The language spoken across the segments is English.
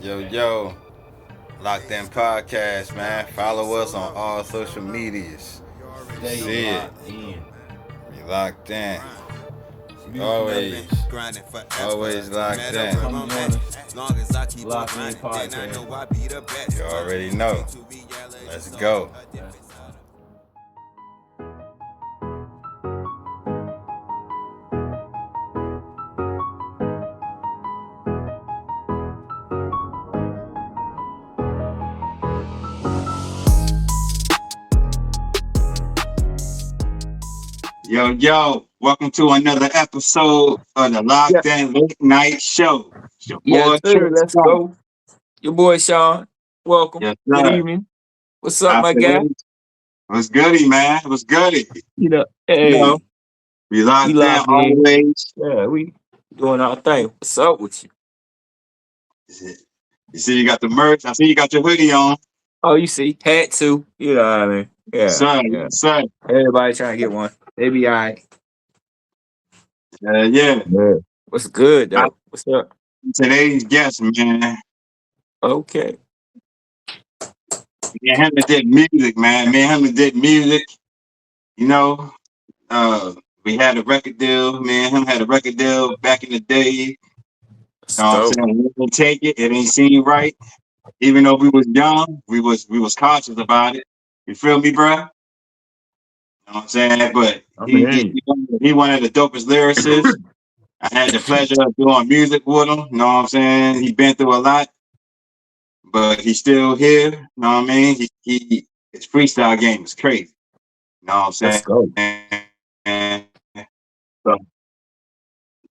Yo, Locked In Podcast, man. Follow us on all social medias. You Stay see it. locked in. We locked in. Music Always locked in. come on the Locked In podcast. You already know. Let's go. Yo, welcome to another episode of the Yeah. Locked In Late Night Show. It's your Yes, boy, sir. Kyxx. Let's go. Your boy Sean. Welcome. Yes, Good sir. evening. What's up, my After guy? this, what's goody, man? What's goody? You know, Hey, we we locked in locked in. always. Yeah, we doing our thing. What's up with you? You see, you got the merch. I see you got your hoodie on. Oh, you see, had to. You know what I mean? Yeah, Son, yeah. son. Everybody trying to get one. They be all right. Yeah. Yeah. What's good I, though? What's up? today's guest, man. Okay. Me and him that did music, man. Me and him that did music. You know, we had a record deal. Me and him had a record deal back in the day. You Let's know what I'm go. saying? We didn't take it. It ain't seem right. Even though we was young, we was cautious about it. You feel me, bro? You know what I'm saying? But I'm he hearing he you. he one of the dopest lyricists. I had the pleasure of doing music with him. You know what I'm saying? He been through a lot, but he's still here. You know what I mean? He his freestyle game is crazy. You know what I'm Let's saying? go. So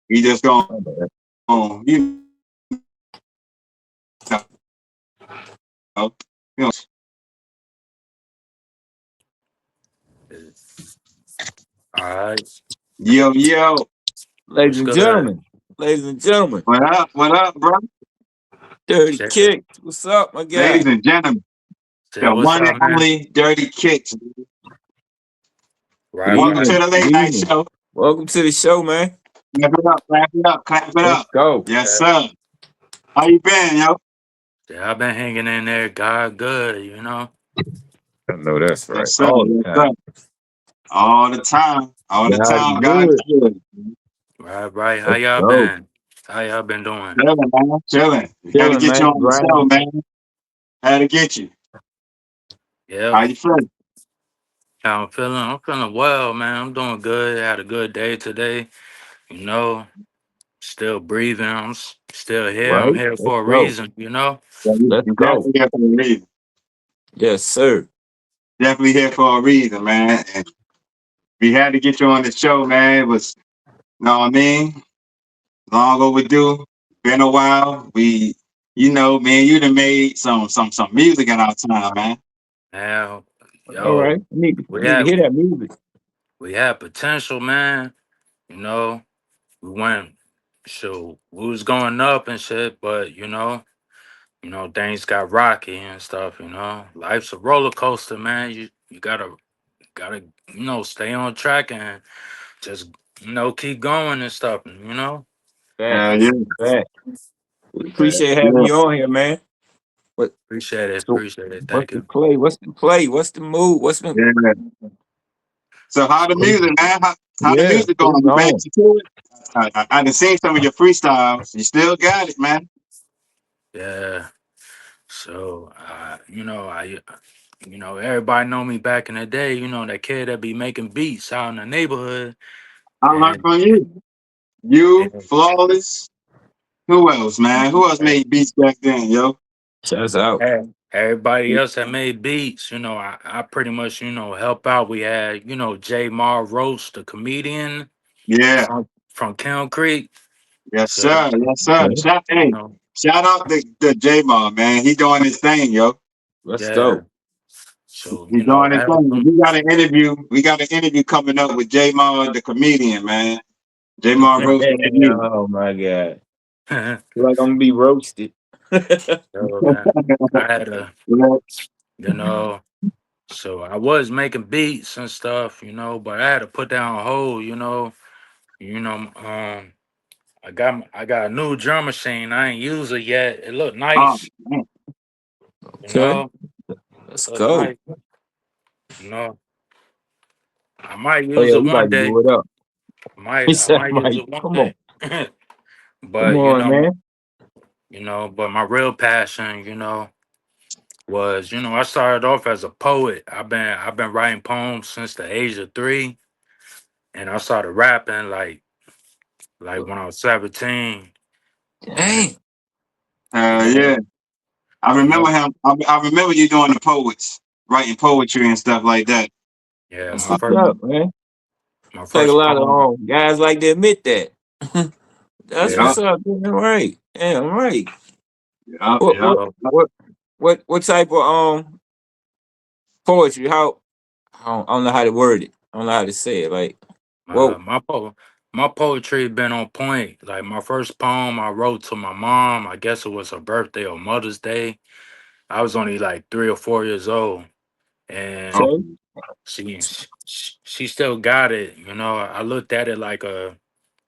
he just going, Oh, man. you know, you know, All right. yo, Ladies What's and good? gentlemen. Ladies and gentlemen. what up, bro? Dirty Shit. Kyxx. What's up, my Ladies guy? and gentlemen, Shit, the what's one up, and man? only Dirty Kyxx. Good Right, Welcome right. to evening. the Good late night evening. show. Welcome to the show, man. Clap it Let's up. go. Yes, Yeah, sir. How you been, yo? yeah, I've been hanging in there. God good, you know. I know that's right. Yes, sir. All the Yes, sir. time. All the time. All the God is time. God's good. good. Right, right. How Let's y'all go. been? How y'all been doing? Chilling, man. Chilling. We got to Chilling, get you man. on the show, Grinding. man. Had to get you. Yep. How you feeling? How I'm feeling well, man. I'm doing good. Had a good day today. You know, still breathing. Still here. I'm Right? here Let's for a go. reason, you know. Yeah, Let's you go. definitely here for a reason. Yes, sir. Definitely here for a reason, man. And we had to get you on the show, man. It was, you know what I mean? Long overdue. Been a while. Man, you done made some music in our time, man. Now, All right. yo, we Need to had hear that music. we had potential, man. You know, we went so we was going up and shit, but things got rocky and stuff, Life's a roller coaster, man. You gotta stay on track and just keep going and stuff. Yeah, Facts. Facts. We appreciate having yeah, you on here, man. What Appreciate it, so appreciate it. what's Thank the you. play? What's the play? What's the move? What's the yeah. So how the music, man? How the yeah, music put going? it You back on. to it? I done seen some of your freestyles. You still got it, man. Yeah. So everybody know me back in the day, that kid that be making beats out in the neighborhood. I learned And, from you. You, and Flawless. Who else, man? Who else made beats back then, yo? Shouts out. everybody else that made beats, I pretty much, help out. We had, J Mar Roast, the comedian Yeah, from Town Creek. yes, So, sir. Yes, sir. Okay. Hey, know, shout out to J-Mon, man. He doing his thing, yo. Let's yeah. go. So, He's doing his help thing. him. We got an interview. We got an interview coming up with J-Mon, the comedian, man. J-Mon Roast the comedian. Oh my god. so, Feel like I'm gonna be roasted. man, I had to, Yeah, you know, so I was making beats and stuff, but I had to put down a hold, you know, I got a new drum machine. I ain't use it yet. It look Oh, nice, man. you Okay, know. let's Look go. nice, you know. I might Oh use yeah, it we about one to day. do it up. He I said, might use "Mike, it one come on, day. come But on, man." but my real passion, was I started off as a poet. I've been writing poems since the age of 3, and I started rapping like when I was 17, and Dang, you know Yeah. I you know remember him. I remember you doing the poets, writing poetry and stuff like that. yeah that's my what's first up, man. my Take a first lot of poem. guys like to admit that. That's Yup, what's Yeah, up. Man. Right, yeah, right. yup, What, you yup. what, know what type of poetry? How I don't know how to word it. I don't know how to say it. Like, my well, my po- my poetry been on point. Like my first poem I wrote to my mom. I guess it was her birthday or Mother's Day. I was only like 3 or 4 years old, and okay, Okay. she still got it. I looked at it like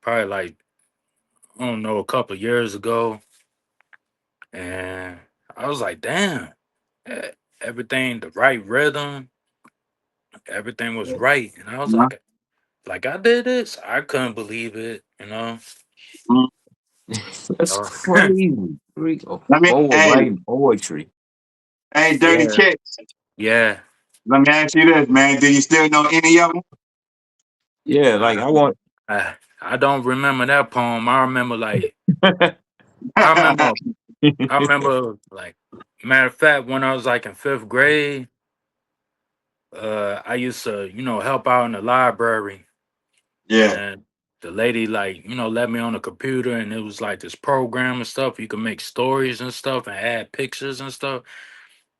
probably like I don't know a couple years ago, and I was like, damn, e- everything the right rhythm, everything was right, and I was Yeah. like I did this. I couldn't believe it. You know. Mm. that's Uh, crazy. Let me, hey, Writing poetry. hey, Dirty yeah, Kyxx. yeah. Let me ask you this, man. Do you still know any of them? Yeah, like Uh, I want. I don't remember that poem. I remember I remember I remember like matter of fact when I was like in 5th grade, I used to help out in the library, Yeah. and the lady let me on the computer, and it was like this program and stuff. You can make stories and stuff and add pictures and stuff.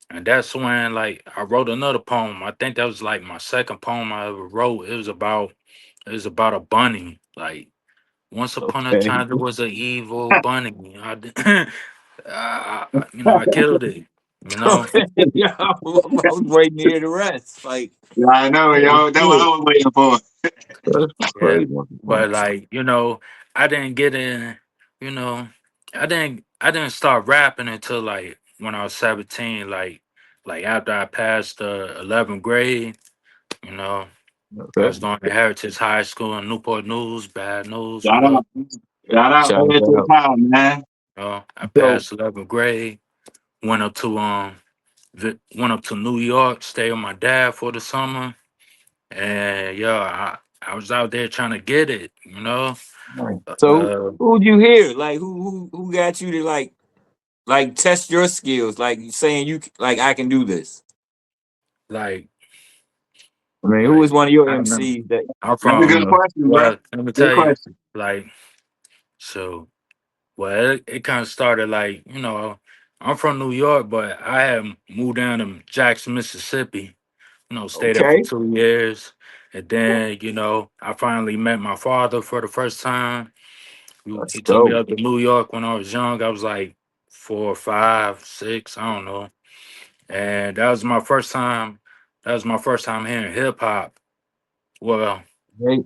And that's when I wrote another poem. I think that was like my second poem I ever wrote. It was about a bunny. Like once upon a Okay. time there was an evil bunny. I killed it. You know. Okay. Yeah, I was waiting to hear the rest. Like, Yeah, I know, oh yo. That's what I shit, was waiting for. that's Yeah, crazy. but I didn't get in. You know, I didn't start rapping until like when I was 17. Like after I passed the 11th grade. You know, I Okay. was going to Heritage High School in Newport News, Bad News, Shout whatever. out. Shout out Shout there to the out. time, man. I So, passed 11th grade. Went up to went up to New York, stayed with my dad for the summer, and I was out there trying to get it. so Uh, who'd you hear? Like, who got you to like test your skills? Like saying like I can do this. like I mean, who was like one of your I remember MCs that I'm That's a you good from. know? question, bro. Well, let me Good tell you, question. like so. Well, it kind of started I'm from New York, but I had moved down to Jackson, Mississippi. Stayed there for Okay, 2 years. And then, I finally met my father for the first time. let's He took me go. up to New York when I was young. I was like 4, 5, 6, I don't know. And that was my first time. That was my first time hearing hip hop. Well, Hey,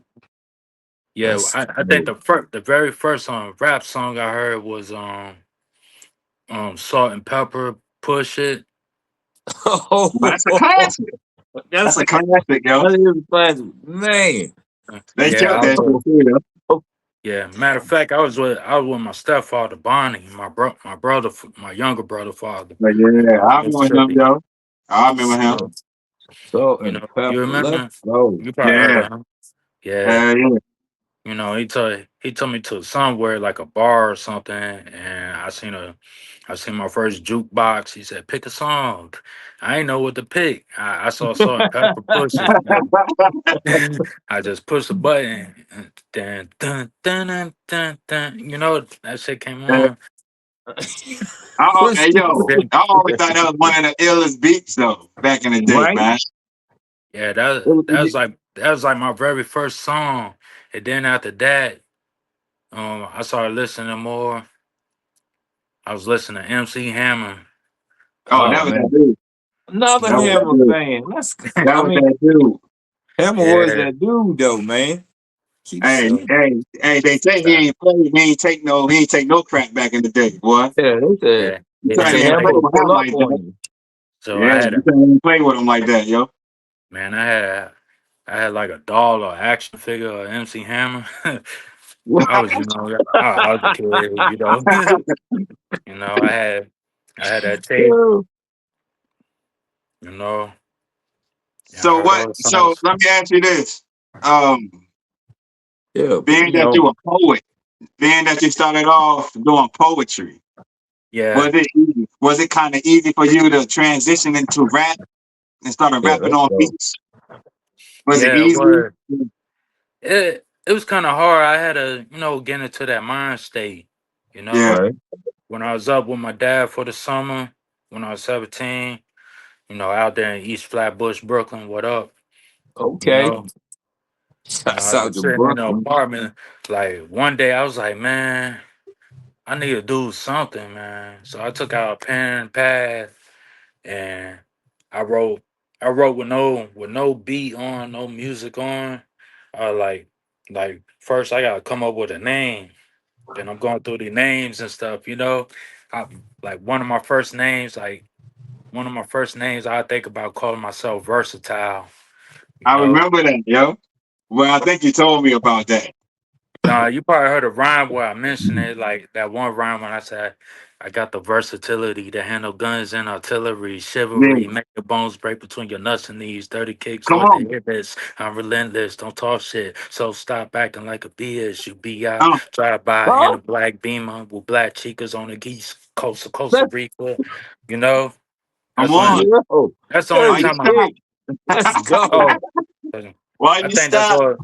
yeah, let's I think go. the very first rap song I heard was Salt and Pepper, Push It. But that's a classic. that's That's a a classic, yo. that is a classic, man. They Yeah, killed I was that with shit too, yo. Yeah, matter of fact, I was with my stepfather Bonnie, my brother, my younger brother father, But yeah, I remember him, Mississippi. yo. I remember You him. know, Salt and you pepper. Let's remember? go. You probably heard Yeah. of him. Yeah, Yeah. he took me to somewhere like a bar or something, and I seen my first jukebox. He said, "Pick a song." I ain't know what to pick. I saw Salt and Pepper Push It. I just pushed the button, and then dun dun dun dun dun. That shit came on. Push Hey, the yo, Then I always thought that was one of the illest beats, though, back in the day, right. man. yeah, that was like my very first song, and then after that, I started listening more. I was listening to MC Hammer. Oh, Oh that was Uh, that man, dude. another That was Hammer that dude. fan. That I was mean, that dude. Hammer was yeah, that dude though, man. Keeps Hey, hey, they say he Uh, ain't play, he ain't take no crack back in the day, boy. yeah, they said yeah, You they yeah, can't say he even Hammer play played. will with him pull up like on that. you. So I Yeah, had you a can't even play with him like that, yo. man, I had like a doll or action figure of MC Hammer. I was, I was a kid, you know, I had that tape, Yeah, you know, and I So heard what? all the So songs. let me ask you this: um, yeah, being that you a poet, being that you started off doing poetry, Yeah, was it kind of easy for you to transition into rap and started yeah, rapping let's on go. beats? Was it yeah, easy? but it was kind of hard. I had to, get into that mind state, you know. Yeah, Right. When I was up with my dad for the summer, when I was 17, out there in East Flatbush, Brooklyn, what up? You Okay. know, Shouts I was out just to sitting in the Brooklyn. apartment. Like one day, I was like, man, I need to do something, man. So I took out a pen and pad, and I wrote. I wrote with no beat on, no music on. Like first, I gotta come up with a name. Then I'm going through the names and stuff. I like one of my first names. I think about calling myself versatile. You I know, remember that, yo. Well, I think you told me about that. Nah, you probably heard a rhyme where I mentioned it, like that one rhyme when I said I got the versatility to handle guns and artillery, chivalry, Yeah, make your bones break between your nuts and knees, dirty kicks come with the on. hit this. I'm relentless, don't talk shit. So stop acting like a bitch. You be out, Uh, drive by in a Oh, black beamer with black cheekers on the east coast of Costa let's Rica. You know, come that's the only on. go. that's the only Why Dirty you time I stop? Kyxx. Let's go. oh Why I you think that's stop? all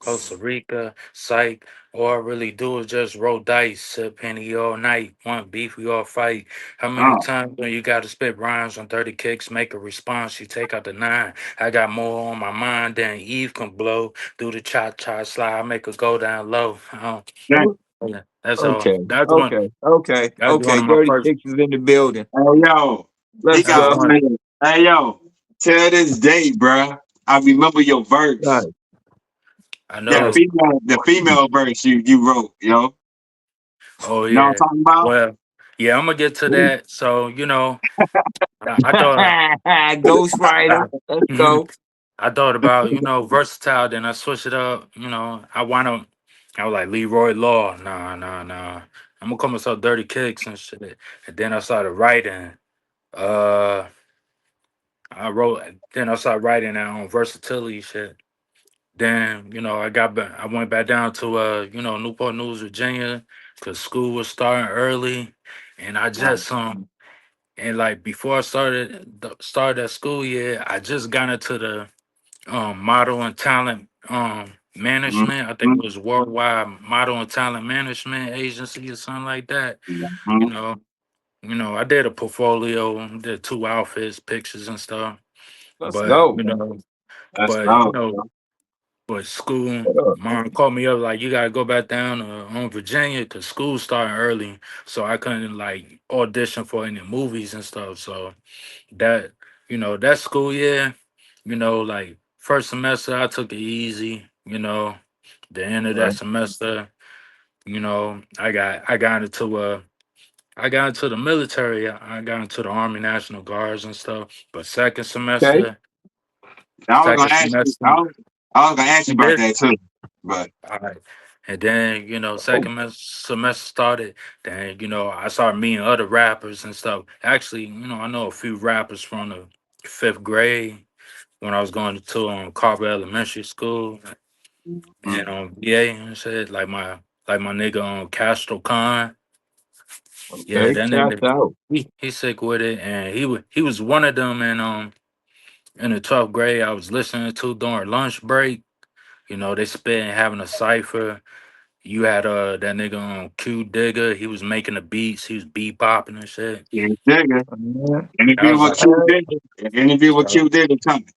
Costa Rica, psych. All I really do is just roll dice, sip penny all night. Want beef, we all fight. How many Oh, times when you got to spit rhymes on 30 kicks, make a response, you take out the nine. I got more on my mind than Eve can blow. Do the cha cha slide, make her go down low. that, Yeah, that's all. Okay. Okay. Okay. That's one Okay. of my Dirty first. Kyxx is in the building. hey, yo. He Let's That was got, go. one. hey, yo. Till this day, bruh, I remember your verse. Right. I That know. Let's female verse you wrote, yo. Oh You know what yeah. I'm talking about? Well, yeah, I'm gonna get to that. So I thought. Ghost Rider. Let's go. I thought about, versatile, then I switched it up, I want to I was like Leroy Law, nah, nah, nah. I'm gonna call myself Dirty Kicks and shit. And then I started writing. Uh I wrote then I started writing that on versatility shit. Then, I went back down to Newport News, Virginia, because school was starting early. And I just and like before I started that school year, I just got into the model and talent management. I think Mm-hmm. it was worldwide model and talent management agency or something like that. You Mm-hmm. know, I did a portfolio, did two outfits, pictures and stuff. Let's But go. That's but dope. but school, What up? mom called me up like you gotta go back down on Virginia because school starting early, so I couldn't like audition for any movies and stuff. So that that school year, like first semester I took it easy. The end of that Right. semester, I got into the military. I got into the Army National Guards and stuff. But Okay. I was second gonna ask you. semester, I was gonna ask you you about did. that too. But All right. And then, Oh, semester started. Then, I started meeting other rappers and stuff. Actually, I know a few rappers from the fifth grade when I was going to Carver Elementary School mm, and VA and shit. Like my nigga on Castro Khan. Yeah, okay. that Shouts nigga out. he sick with it. And he was one of them in the 12th grade I was listening to during lunch break. They spit and having a cipher. You had that nigga on Q Digger. He was making the beats. He was beat bopping and shit. yeah, Digger. Man, I Interview was with like, Q Digger. Interview with so, Q Digger coming.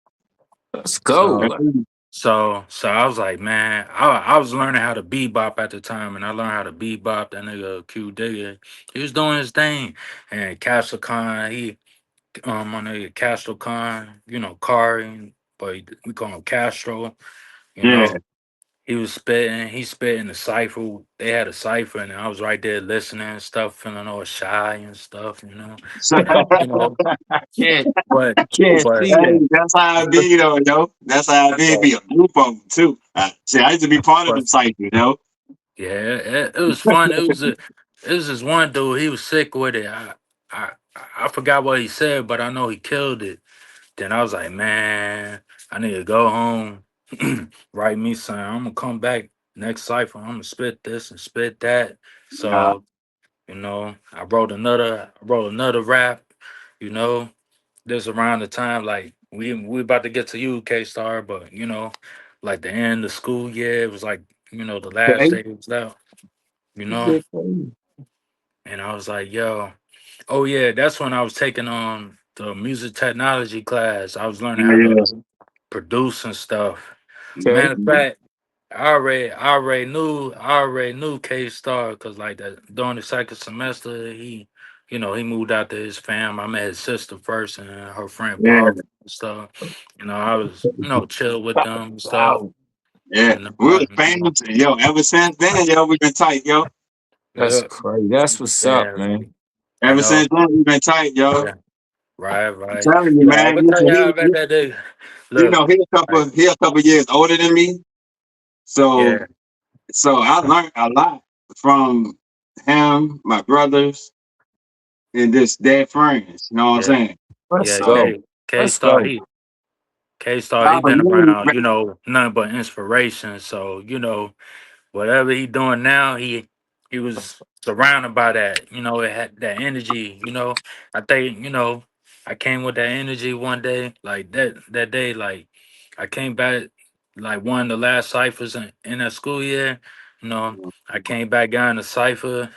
let's go. so, That's it. so I was like, man, I was learning how to bebop at the time, and I learned how to bebop. That nigga Q Digger, he was doing his thing, and Castle Khan, my nigga Castro Khan, Kari, but we call him Castro, you Yeah. know. he was spitting. He spit in the cipher. They had a cipher, and I was right there listening and stuff, feeling all shy and stuff. You know. Can't But can't but see Hey, that. that's how I be though, yo. That's how I be. but Be a group of them too. See, I used to be part of but the cycle, yo. yeah, it was fun. It was this one dude. He was sick with it. I I forgot what he said, but I know he killed it. Then I was like, man, I need to go home, write me something. I'm gonna come back next cipher. I'm gonna spit this and spit that. Uh, So I wrote another rap. You know, this around the time like we about to get to UK Star, but like the end of school year, it was like the last okay. day it was out. You know, Good for you. and I was like, yo, oh yeah, that's when I was taking on the music technology class. I was learning how to Yeah, produce and stuff. Okay. Matter of fact, I already knew K Star because like that during the second semester, he moved out to his fam. I met his sister first and her friend yeah, Bob and stuff. I was chill with them and stuff. Wow. yeah. And We were famous, yo. Ever since then, yo, we've been tight, yo. That's yeah, crazy. That's what's up, yeah, man. you Ever know, since then, we've been tight, yo. yeah, right, I'm right. telling you, Look, I'm man. gonna tell Listen, y'all about that day. Look, right, he a couple years older than me. So yeah, I learned a lot from him, my brothers, and just their friends. You know what I'm yeah, saying? Let's yeah. So go. K Let's Star, go. K Star, I he been believe, around, man. nothing but inspiration. So, whatever he doing now, he was surrounded by that. It had that energy. I think I came with that energy one day, like that day, like I came back, like one of the last ciphers in that school year. I came back down the cipher.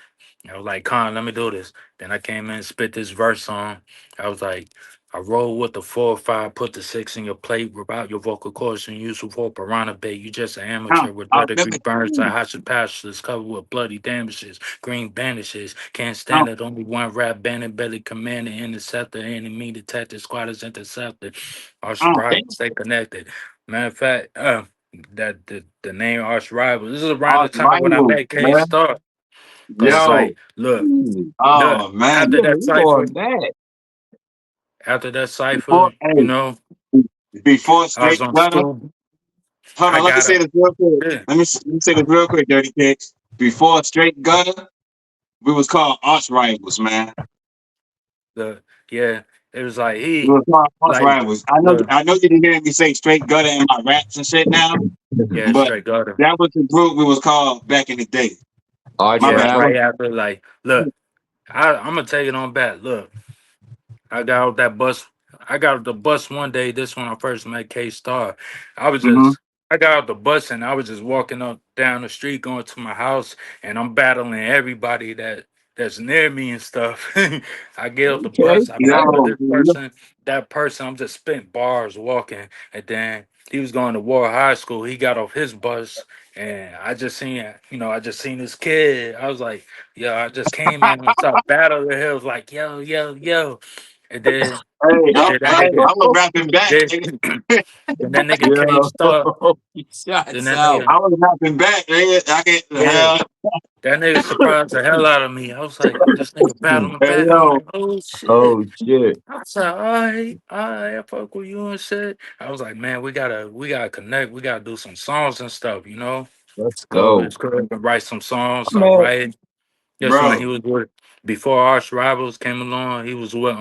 I was like, Con, let me do this. Then I came in and spit this verse on. I was like, I roll with the 4 or 5, put the 6 in your plate, rip out your vocal cords and use for piranha bait. You just an amateur with I third degree remember. burns, hot pastures covered with bloody damages, green bandages. Can't Oh, stand it. Only one rap bandit, belly commander, interceptor, enemy detected, squatters intercepted. Arch oh, rivals, stay connected. Matter of fact, that the name Arch Rivals. This is around our the time when I rivals, met K man. Star. Cause it's Yo, like, look, Easy. look, oh man. after Yeah, that you going cipher, back. after that Before, cipher, hey, before I was straight on gutter. school. Hold I on, let me got say a this real quick. yeah, Let me say this real quick, Dirty Kicks. Before straight gutter, we was called arch rivals, man. the yeah. It was like We was called arch like rivals. look, I know you didn't hear me say straight gutter in my raps and shit now, yeah, but straight gutter. that was the group we was called back in the day. Arch My Yeah, bad. right Rival. after like, look, I'm gonna take it on back. Look, I got off that bus. I got off the bus one day. This when I first met K Star. I was Mm-hmm. just I got off the bus and I was just walking up down the street going to my house and I'm battling everybody that's near me and stuff. I get off the Okay. bus, I battle Yo, this person, that person. I'm just spitting bars walking, and then he was going to War High School. He got off his bus and I just seen this kid. I was like, yo, I just came in and started battling him. I was like, yo, yo, yo. And then hey, then that nigga, I was rapping back, then, nigga. then that nigga K Yo, Star, then Shots that out. nigga, I was rapping back, nigga. I get the yeah, hell. that nigga surprised the hell out of me. I was like, this nigga battling Hey, back. I'm yo, like, oh shit. Oh shit. I was like, all right, I fuck with you and shit. I was like, man, we gotta connect. We gotta do some songs and stuff. Let's Go go. to school and write some songs, I start mean, writing. Just when he bro. was with before Arch Rivals came along, he was with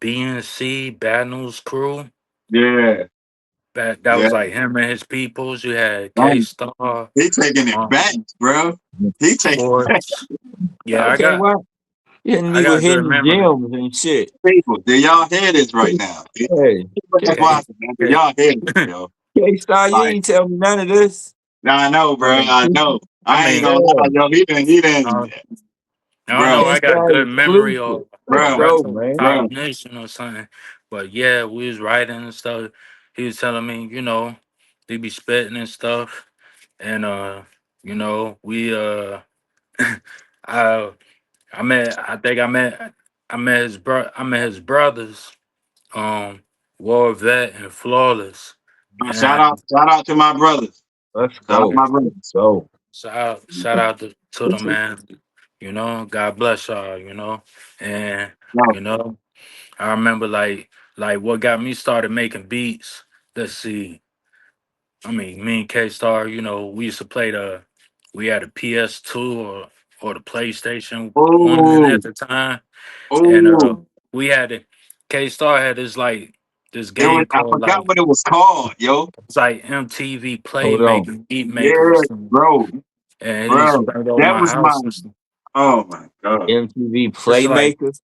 BNC Bad News Crew. Yeah, That yeah. was like him and his peoples. You had K Man, Star, he taking it um, back, bro. He taking back Sports. Yeah, I okay, got well, yeah, I got nigga good hitting memory. gems and shit. people. Do y'all hear this right now? Hey, Just K, watch it, man. Do K. y'all hear this, yo? K-Star, you Like, ain't tell me none of this. now I know, I bro. mean, I know. I I ain't mean, gonna lie, Yeah. yo. He didn't, uh, I don't know. bro, I got K-Star good memory exclusive. or Let's bro, go, retro man. bro. cognition or something. But yeah, we was writing and stuff. He was telling me, they be spitting and stuff. And we I I met his brothers, um, War Vet and Flawless. And Shout out to my brothers. Let's Shout out go. my brother. So Shout out to the man. You know, God bless y'all. You know, and No. you know, I remember like what got me started making beats. Let's see. I mean, me and K Star. You know, we used to play we had a PS2 or the PlayStation one Oh, at the time, and oh. we had it. K Star had this It was, game I called forgot like what it was called, yo. it's like MTV hold on. Playmaker, Beat Maker or Yeah, something. bro. And he used to Bro. bring it over That my was my, house and stuff. oh my God. MTV It's like Playmakers.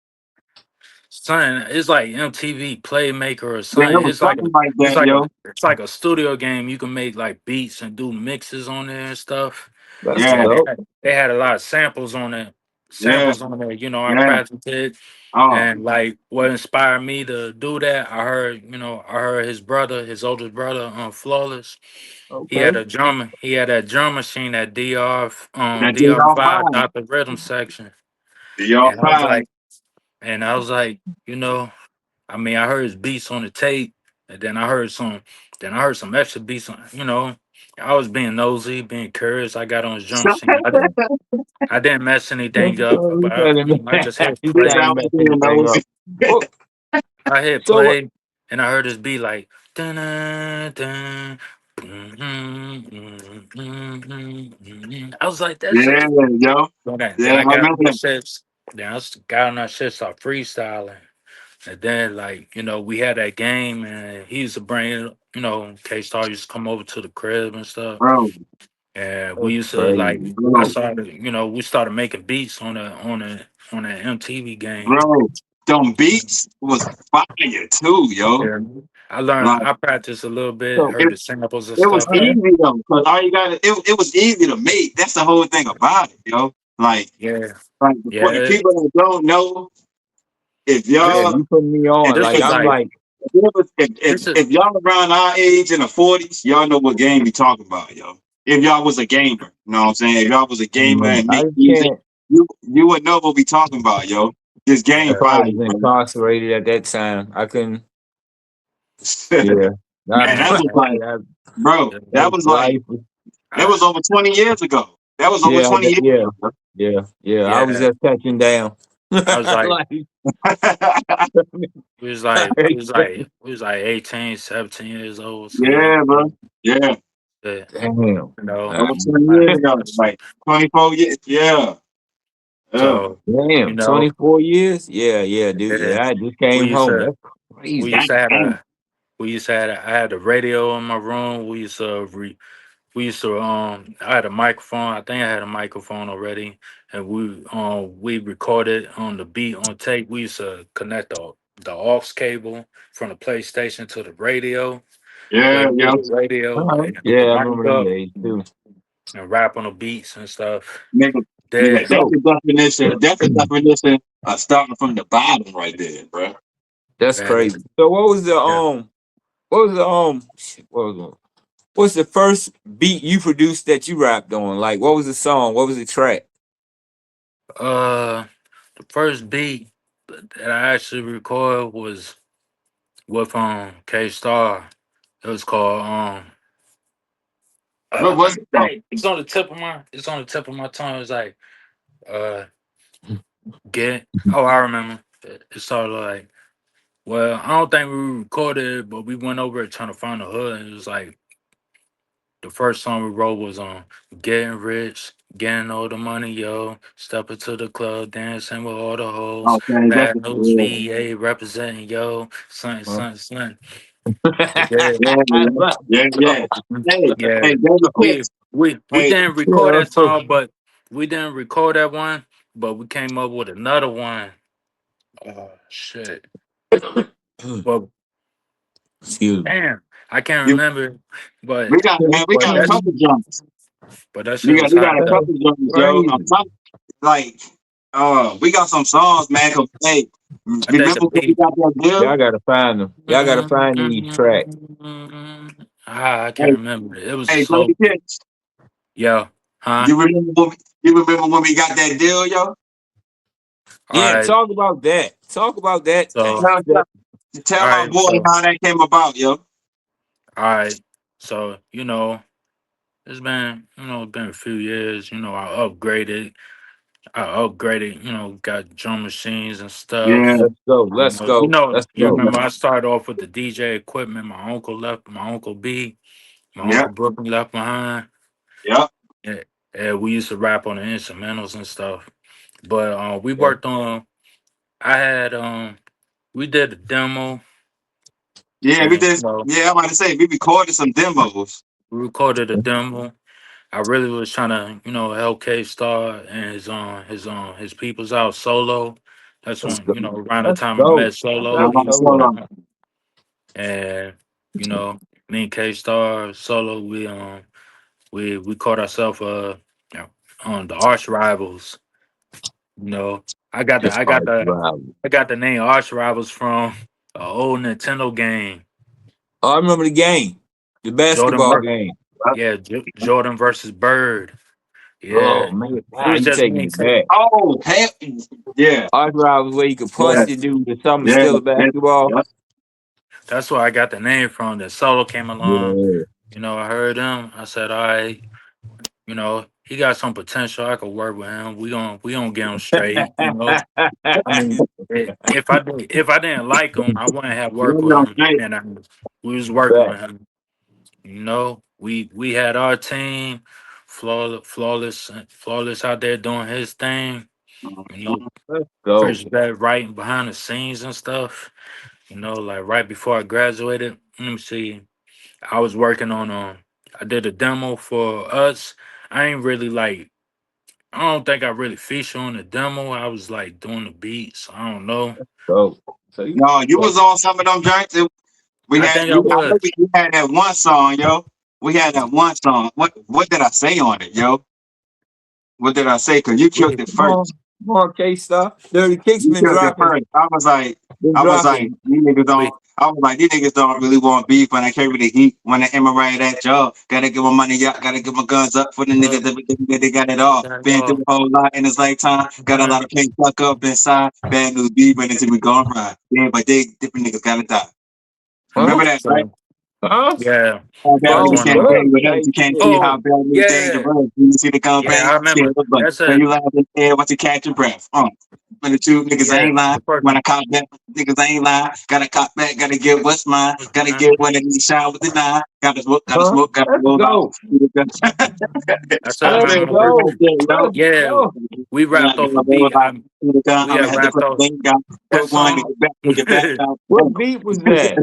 son, it's like MTV Playmaker or Man, something. it was something like that, yo. It's like a studio game. You can make like beats and do mixes on there and stuff. That's Yeah, And dope. they had a lot of samples on it. yeah, Samples on there, you know, I yeah. practiced it. Oh, And like what inspired me to do that, I heard his brother, his oldest brother, Flawless. Okay. He had that drum machine, that that DR5, DR5. Dr. Rhythm section. And DR5. I was like, you know, I mean, I heard his beats on the tape, and then I heard some extra beats on, you know. I was being nosy, being curious. I got on his drum machine. I didn't mess anything up, but I just hit You Yes, trying play. I to was mess being anything nosy. up? Well, I hit so what? play, and I heard his beat like dun dun dun. I was like, that Yeah, shit. yo. Then Yeah, I I got on remember that that. shit. Then got on that shit, start freestyling. And then, like, you know, we had that game, and he used to bring it, you know, K Star used to come over to the crib and stuff. Bro, And we That's used to, like, crazy. bro, we started making beats on the MTV game. bro. Them beats was fire too, yo. Yeah. Like, I practiced a little bit, So heard it, the samples and it was stuff. okay. easy though, because all you got it was easy to make. That's the whole thing about it, yo. Yeah. Like for the Yeah. people that don't know, if Yeah, This, y'all you put me on. this Like was if, I'm like, like, this is, if y'all around our age in the 40s, y'all know what game we talking about, yo. If y'all was a gamer, you know what I'm saying? If y'all was a gamer and I make just music, can't. you would know what we talking about, yo. This I game yeah. fire, probably was bro. incarcerated at that time. I couldn't. Man, Yeah, that was like, I, bro, that was like life. that I, was over 20 years ago. That was over Yeah, 20 years yeah, ago. yeah. I was yeah. just touching down. I was like, Like, we was like 18, 17 years old, something like Yeah, bro. that. Yeah. Yeah. damn. You know, Over That's 20 years ago. Like 24 years. Yeah. Yeah. so, you damn. know, 24 years. Yeah, yeah, dude. yeah, Yeah, I just we came used home. to, That's we crazy. used to have Dang. I had a radio in my room. We used to I had a microphone. I think I had a microphone already, and we recorded on the beat on tape. We used to connect the aux cable from the PlayStation to the radio, play Yeah, it yeah. through the radio, Uh-huh. and hook Yeah, the I mic remember them up days too. and rap on the beats and stuff. Nigga, Then nigga, that's So the definition. That's the definition of starting from the bottom right there, bro. that's then crazy. So what was the yeah. shit, what's the first beat you produced that you rapped on? Like what was the song? What was the track? The first beat that I actually recorded was with K Star. It was called What was it though? dang, it's on the tip of my tongue. It's like uh I remember. It started like, well, I don't think we recorded it, but we went over it trying to find the hood, and it was like the first song we wrote was on getting rich, getting all the money, yo. Step into the club, dancing with all the hoes. Okay, that's Bad news, yeah, VA representing, yo. Son, Huh? son, son. And then, yeah, I yeah, love yeah, yeah. Hey, yeah, hey, Dirty Kyxx. we Hey, didn't record yeah. that song, but we didn't record that one, but we came up with another one. Oh shit! But Excuse me. damn, I can't you, remember. But we got man, we but got a that's couple jumps. that shit was We got hot a though. couple jumps, yo. I'm Crazy. talking like we got some songs, man. 'Cause, hey, I think the remember when we beat. got that deal? Y'all gotta find them. Y'all gotta find these tracks. I can't Hey, remember. It was a hey, slow Dirty beat. Kyxx. Yo, huh? You remember when we got that deal, yo? All Yeah, right. talk about that. Talk about that thing. So, Tell, all tell my right. boy So, how that came about, yo. all right. So, you know, it's been, been a few years. I upgraded, got drum machines and Yeah, stuff. Let's go. Let's go. Let's You go. remember I started off with the DJ equipment. My uncle B, my yeah, uncle Brooklyn left behind. yeah, And, and we used to rap on the instrumentals and stuff. But we Okay. worked on. I had we did a demo, yeah. We and did. Yeah, I'm about to say we recorded some demos. we recorded a demo. I really was trying to, help K Star and his peoples out solo. That's Let's when, go. around the Let's time I go. met I Solo. got He was solo. So, down, and you know, me and K Star Solo, we called ourselves you know, on the arch rivals. You know, I got the Just I got hard the drive. I got the name arch rivals from an old Nintendo game, Oh, I remember the game, the Jordan. basketball game. Yeah, Jordan versus Bird. Oh Yeah, man, it now was you just taking me and it back. oh, heck, yeah, Our drive was where you could punch yeah, the dude and something yeah, still a yeah, basketball. yeah. That's where I got the name from. That Solo came along. Yeah. I heard him. I said, all right, he got some potential. I could work with him. We gonna get him straight. I mean, if I didn't like him, I wouldn't have You worked with know, him. hey, We was working Back. with him. We had our team, flawless out there doing his thing. You know, Let's go. Chris Beck writing behind the scenes and stuff. Like right before I graduated. Let me see. I was working on I did a demo for us. I ain't really like I don't think I really featured on the demo. I was like doing the beats. I don't know. So, so you, no, you was on some of them joints. We I had think I we, I know was. we had that one song, yo. We had that one song. What did I say on it, yo? What did I say? Cause you yeah, killed it first. come on, K Star. Dirty Kyxx You been killed it dropping, first. been I was like, dropping. these niggas don't. We I was like, these niggas don't really want beef when I carry the heat. When I am right at y'all, gotta give my money up, gotta give my guns up for the niggas look, that think that they got it all. got it Been through all. a whole lot in his lifetime. Got a lot of pain stuck up inside. Bad news beef, and until we gone ride. Yeah, but they different niggas gotta die. Huh? Remember that, right? So Huh? yeah, How that bad was you one Wrong of can't them. bang word, with us. K You can't see how Oh bad we yeah, dangerous. You see the gun yeah. bang, I scared remember. of blood. That's So a you laugh in the air once you catch your breath. When the two niggas yeah. ain't lying. The first When one. I cop back, niggas ain't lying. Gotta cop back, gotta get what's mine. Was Gotta get mine. one of these shine with the nine. Gotta huh? smoke, gotta Let's roll out. go. That's what I I Let's said, remember. go. yo. Let's Yeah, go. we And I rapped off a gotta roll beat. out. I'm We gonna had have to rapped put off the thing down. that Put one song. nigga back, nigga back down. What beat was that?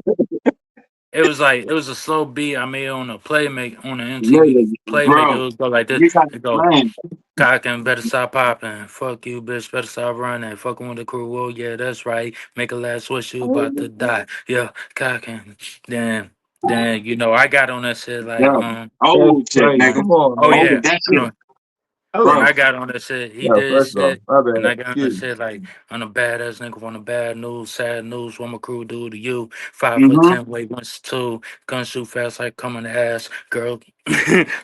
It was a slow beat I made on a playmate on the MTV Nigga, playmate. It bro, would go like this. you got It go playing. cocking, better stop popping. Fuck you, bitch, better stop running. Fucking with the crew. Oh yeah, that's right. Make a last wish you about to die. Yeah, cocking. Then I got on that shit like Yeah. That's Old shit, crazy. like, nigga. Come on, oh Old man. yeah, that you shit, know. When Oh, I bro. got on that shit, he yeah, did his first off, shit. my And bad. I got on that Excuse me. shit like I'm a badass nigga on the bad news, sad news. What my crew do to you? 5 foot Mm-hmm. 10, weight 1 2. Gun shoot fast like coming to ass. Girl,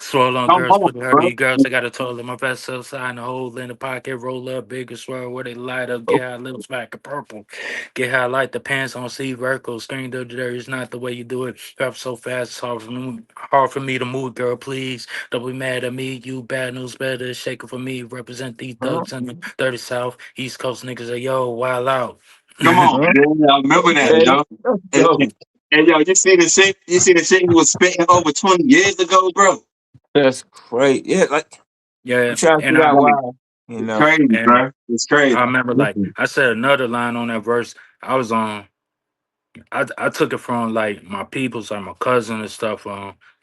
swirl on Come girls, on, put her bro. these girls. I got a toilet. My vest outside in the hole in the pocket. Roll up, bigger swirl where they light up. Oh, Get high, lips back of purple. Get high, light the pants on. See vertical. Screen dirty is not the way you do it. Drop so fast, it's hard for me to move, girl. Please. Don't be mad at me, you bad news better. Shake it for me. Represent these huh? thugs in the dirty South. East Coast niggas say, yo, wild out. Come on. Huh? Yeah, I remember that, Okay, yo. let's And, go. and yo, you see the shit? You see the shit he was spitting over 20 years ago, bro? That's great. Yeah, like I'm Yeah, trying to and figure I out Like, why. You it's know, crazy, and bro. It's I crazy. remember this like is I said another line on that verse. I was on. I took it from like my peoples, like my cousin and stuff.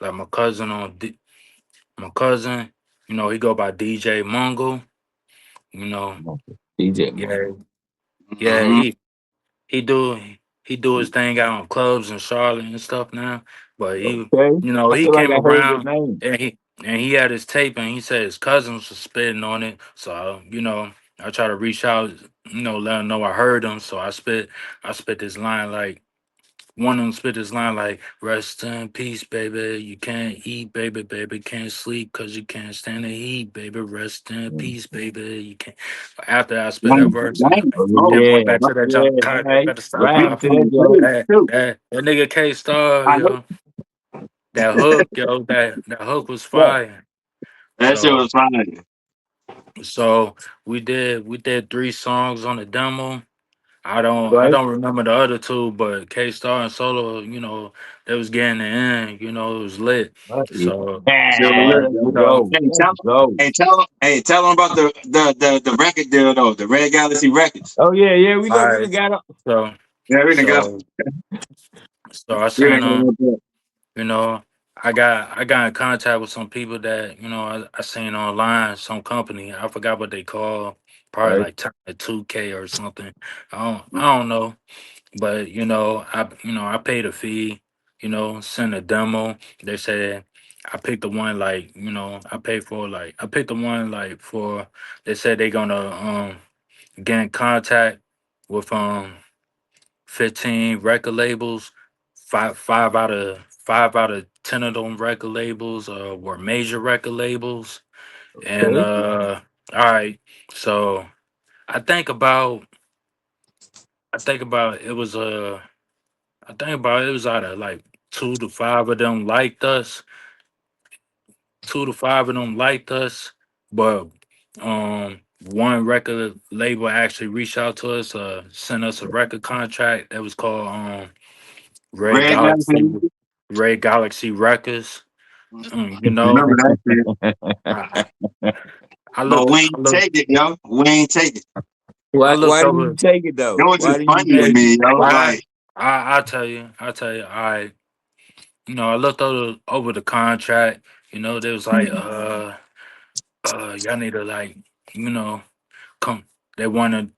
Like my cousin my cousin. He go by DJ Mungo. You know, DJ yeah, Mongo. yeah. Mm-hmm. He do he do his thing out in clubs in Charlotte and stuff now. But Okay, I he feel like came I heard the around name. and he had his tape and he said his cousins was spitting on it. So I try to reach out, let him know I heard him. So I spit this line like. One of them spit this line like, rest in peace, baby. You can't eat, baby, baby. Can't sleep because you can't stand the heat, baby. Rest in peace, baby. You can't. After I spit that Dang, verse, dang. Oh Oh, then went yeah, back to that yeah, jump. God, right, better stop that's right kind into of popping. that joke. crazy, That, too. that, that nigga K Star, I know. yo. that hook, yo, that hook was Yeah. fire. That shit So was fine. so we did 3 songs on the demo. I Right. don't remember the other two, but K Star and Solo, they was getting it in, it was lit. Right. So Shit was so Yeah, lit. let's go. Hey, Let's go. tell them about the record deal though, the Red Galaxy Records. Oh yeah, yeah. We all look. We done right, got up. so Yeah, we done got. so so I We seen done got you know, I got in contact with some people that I seen online, some company. I forgot what they call, probably Right. like 2K or something. I don't know, but I paid a fee. Send a demo. They said I picked the one like I paid for like I picked the one like for. They said they gonna get in contact with 15 record labels. Five out of 10 of them record labels were major record labels. And Okay. all right, so I think about it was I think about it was out of like 2 to 5 of them liked us. 2 to 5 of them liked us, but one record label actually reached out to us, sent us a record contract that was called Ray Red Galaxy Galaxy. Ray Galaxy Records. Remember that shit. I, I But looked we I ain't looked take it, yo. We ain't take it. I Why looked didn't you over. take it It though? was Why just didn't you funny to take it? me, yo. Why Like, I'll tell you. I looked over the contract. They was like, y'all need to like, you know, come. They wanted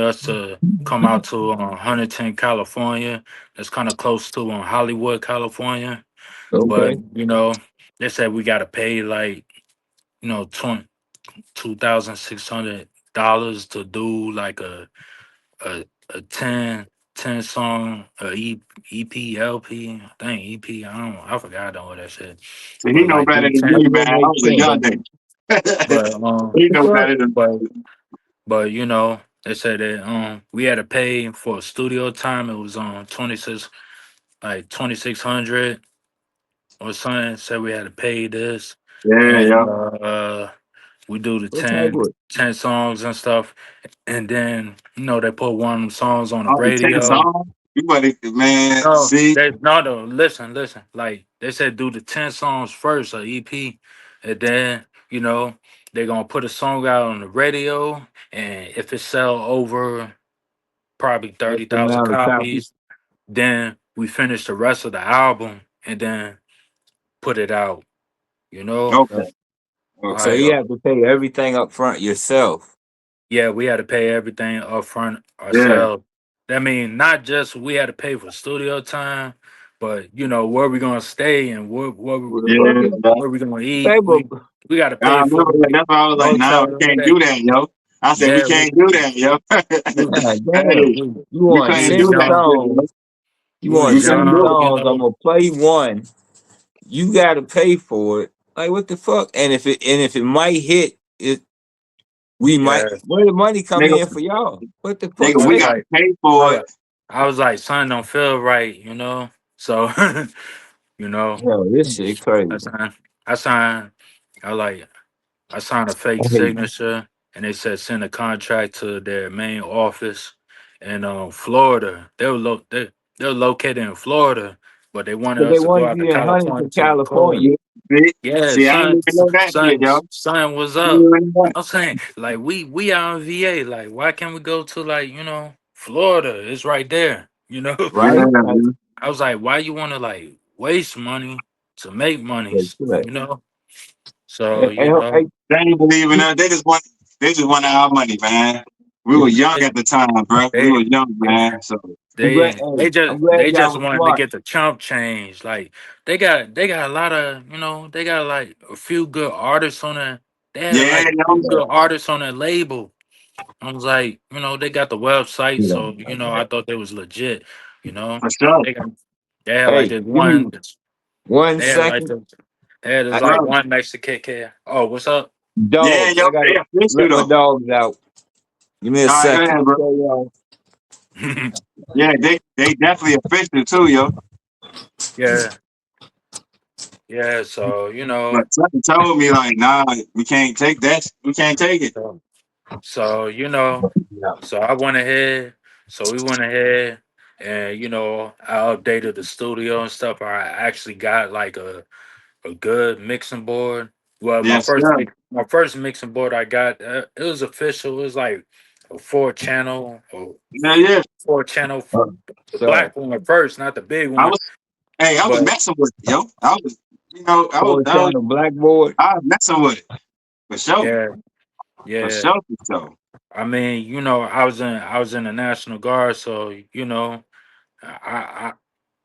us to come out to Huntington, California. That's kind of close to Hollywood, California. But Okay. they said we got to pay like $2,600 to do like a 10 song EPLP. I think EP. I don't. I forgot all that shit. so he But know like better do than 10. Why me, you man. didn't I make was a young 10? But he know What? better than but but they said that we had to pay for studio time. It was on 2600 or something. Said we had to pay this, yeah, and yo. we do the What type 10, of? 10 songs and stuff, and then they put one of them songs on the All the 10 radio. songs. You better, man, No, see? no. Listen. Like they said, do the 10 songs first, or EP, and then they're gonna put a song out on the radio, and if it sell over probably That's thirty the thousand amount of copies. copies, then we finish the rest of the album and then put it out. You know, Okay. all So Okay. right. you have to pay everything up front yourself. Yeah, we had to pay everything up front Yeah. ourselves. That mean not just we had to pay for studio time, but where we gonna stay and Well, Yeah. what Yeah. where we gonna Hey, eat. but We got to I pay for remember that. That's why I was like, nah, hotel we and can't do everything. that, yo. I said, we Yeah, can't do that, yo. we, God damn, Hey, you we want we couldn't was do 10 that young. shit, yo. songs. You We We want was 10 couldn't do young. it. songs. I'm gonna play one. You gotta pay for it. Like what the fuck? And if it might hit, we might Yeah, where the money come Nigga, in for y'all. What the fuck? nigga, I we was Say got to like, pay I for it. was, I was like, son, don't feel right. So, you know, yo, this shit crazy. I signed, I signed, I like, I signed a fake Hey, signature, and they said send a contract to their main office in Florida. They were located in Florida, but they wanted but they us to go wanted out to you in California Huntington, to record. California. Yeah. See, Yeah, see, I didn't son, even know that shit, yo. son, what's I didn't up? even know that. I'm saying, like, we out in VA. Like, why can't we go to like, Florida? It's right there. Right? Yeah, Like, man. I was like, why you want to like waste money to make like, monies? like, You know. So hey, They ain't believe in us. They just want our money, man. We were young they at the time, bro. We they were young, they man. So hey, I'm glad they y'all just was wanted to smart. get the chump change. Like they got a lot of they got like a few good artists on that. They had yeah, like a few yo. good artists on that label. I was like, they got the website, Yeah. so I thought they was legit. You know, For sure. they got they had like Hey, this give me one. 1 second. They had For this I, like sure. one Mexican kid. Oh, what's up? Yeah, dogs. yo. I They gotta official let my though. dogs out. Give me a All right, go second. ahead, bro. So, Yeah, they definitely official too, yo. Yeah, yeah. So But something told me like, nah, we can't take that. We can't take it. so, so so I went ahead. So we went ahead, and I updated the studio and stuff. I actually got like a good mixing board. Well, Yes, sir. my first mixing board I got, it was official. It was like a Yeah, yeah. four channel, the So black one at first, not the big I one. was, hey, I was But messing with it, yo. I was, four channel blackboard. I was messing with it for sure, yeah, for yeah. sure, for sure. I mean, I was in the National Guard, so I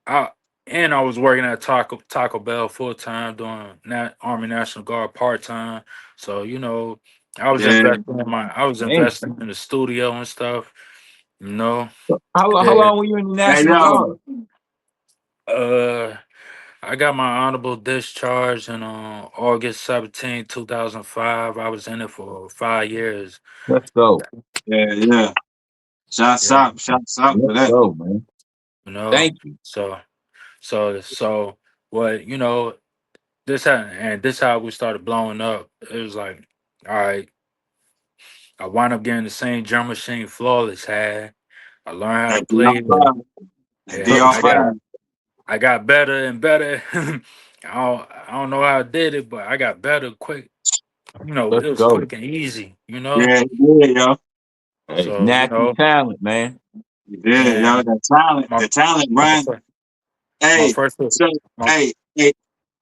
I and I was working at Taco Bell full time, doing Army National Guard part time. So Yeah, I was Man, investing in the studio and stuff. You know, how yeah. long were you in the hey, National yo, Guard? Uh, I got my honorable discharge in August 17, 2005. I was in it for 5 years. Let's go. yeah, yeah. Yeah, Shots out for Let's that. go, man. you know. Thank you. So so what this how we started blowing up. It was like, all right, I wound up getting the same drum machine Flawless had. I learned how to And play it. DR Yeah, five. I got better and better. I don't know how I did it, but I got better quick. Let's It was go. quick and easy. Yeah, yeah, yo. Hey, So natural talent, man. Yeah, yo. and my The talent my run. first my Hey, first so, my, hey, hey,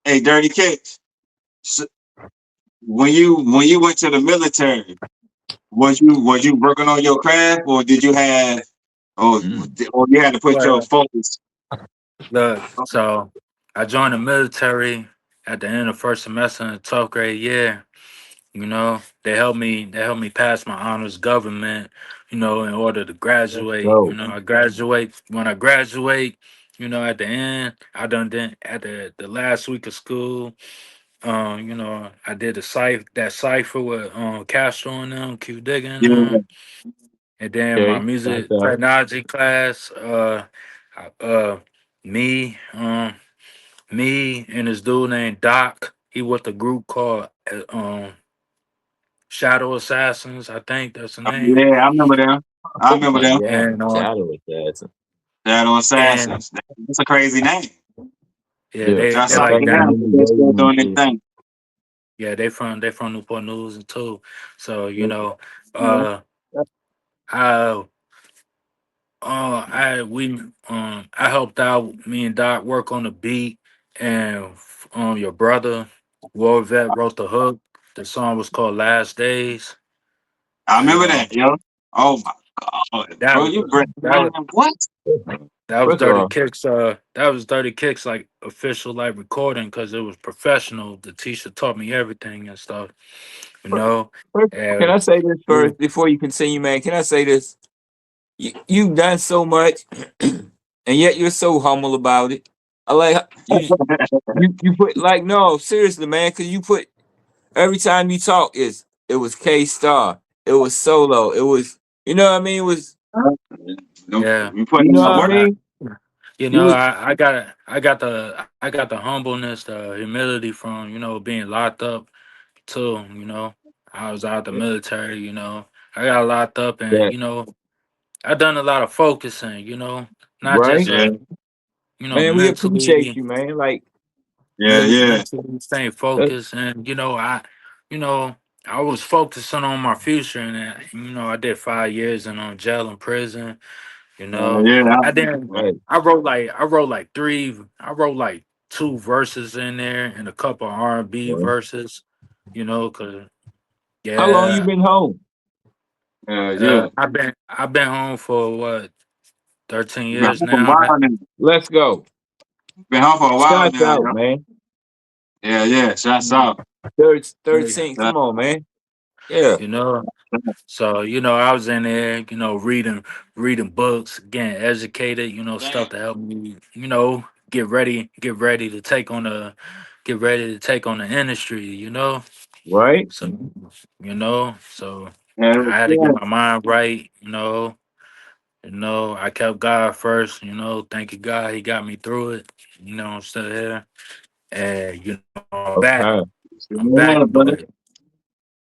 hey, Dirty Kyxx. So, when you went to the military, was you working on your craft, or did you have, Mm. or you had to put your well, focus? look, so I joined the military at the end of first semester in the 12th grade year. They helped me pass my honors government, in order to Let's graduate. go. I graduate when I graduate, at the end, I done did at the last week of school. I did that cipher with Castro and them, Q Digger and Yeah, them. And then my Okay. Shout music out. technology class, me, me and this dude named Doc. He with a group called Shadow Assassins. I think that's the name. yeah. I remember them. I remember them. Yeah, And shadow assassin. Shadow and Assassins. That's a crazy name. yeah, Yeah. they Just they That's like like like that. when them, but Nigga they're Gave still me doing their shit. thing. Yeah, they from Newport News and too. So Yeah, yeah. uh, I I helped out me and Doc work on the beat, and your brother War Vet wrote the hook. The song was called Last Days. I You remember know that, yo. Oh my god, that bro, was you break that man. was What? that was First of Dirty all, Kicks. That was Dirty Kicks like official like recording because it was professional. The teacher taught me everything and stuff. You know, first, can I and say this we, first before you continue, man? Can I say this? You've done so much, and yet you're so humble about it. I like you put like no seriously, man, because you put every time you talk it was K Star, it was solo, it was you know what I mean. It was yeah. You put you in know the what I work. mean. You was I got the humbleness, the humility from being locked up too. I was out the military. I got locked up, and that I done a lot of focusing. Not just right, Yeah, man. We appreciate mentally, you, man. Like yeah, yeah. mentally staying that's focused, and you know I was focusing on my future, and I did 5 years in jail and prison. Yeah. I didn't. right. I wrote like two verses in there and a couple R&B Well, verses. Cause how long you yeah, been home? Yeah. I've been home for what 13 You been years home for a now. while now. Let's go. Been home for a while Shots now, out, yo. man. Yeah, yeah. Shots out. Yeah, 13. Come on, man. Yeah, you know. So I was in there, reading books, getting educated, stuff to help me, get ready to take on the industry, right. So so Yeah, I had to yeah. get my mind right, I kept God first, thank you God, He got me through it, I'm still here. and I'm back. Okay. I'm back, Yeah, brother. but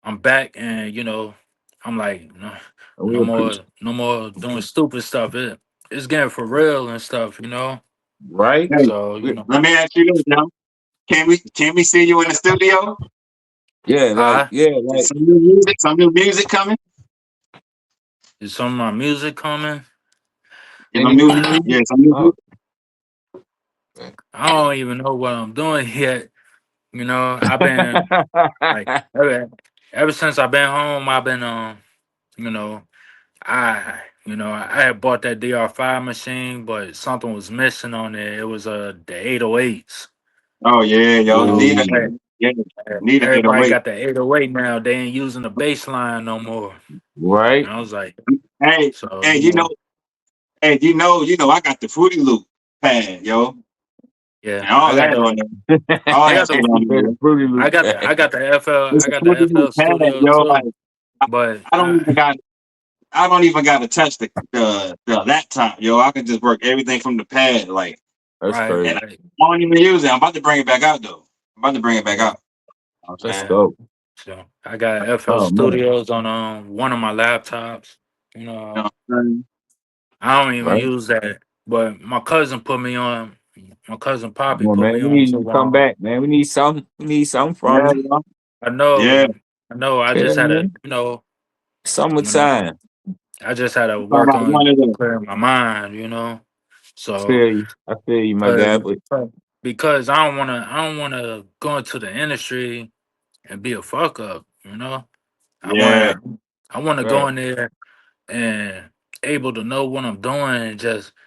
I'm back, and I'm like, no, We appreciate no more doing stupid stuff. It's getting for real and stuff, right? Hey, So let me ask you this, yo. Can we see you in the studio? Yeah, huh? Is some new music coming? Is some of my music coming? Is some any new, new music? yeah, some new Oh, music. I don't even know what I'm doing yet. I've been like ever since I've been home. I've been you know, I had bought that DR5 machine, but something was missing on it. It was the 808s. Oh yeah, You yo, know, need a Ooh, yeah, need a everybody 808. got the 808 now. They ain't using the bass line no more. And right? I was like, Hey, so hey, I got the Fruity Loop pad, yo, yeah, and all that on there, all I that got shit the on there, Yeah, the yo. Fruity Loop. I It's a got the Fruity Loop FL pad, Studio yo. Like too. But I don't even got, I don't even got to touch the laptop, yo. I can just work everything from the pad, like, That's right, and crazy. I right, don't even use it. I'm about to bring it back out though. I'm about to bring it back yeah, out. You know what I'm Let's saying? yeah. go. So I got FL Oh man, Studios on one of my laptops. You You know, know what I'm saying? I don't even right? use that, but my cousin put me on. My cousin Poppy Come on, put man. me We on need you to to come back, man. We need some. We need something from Yeah, you. yo. I know, Yeah. I know. I Yeah, just had to, man. you know, Summertime. I just had to Talking work about one on of the clearing my mind. I So feel you. I feel you, my because guy. But because I don't wanna go into the industry and be a fuck up. I yeah. wanna I wanna go right, in there and able to know what I'm doing,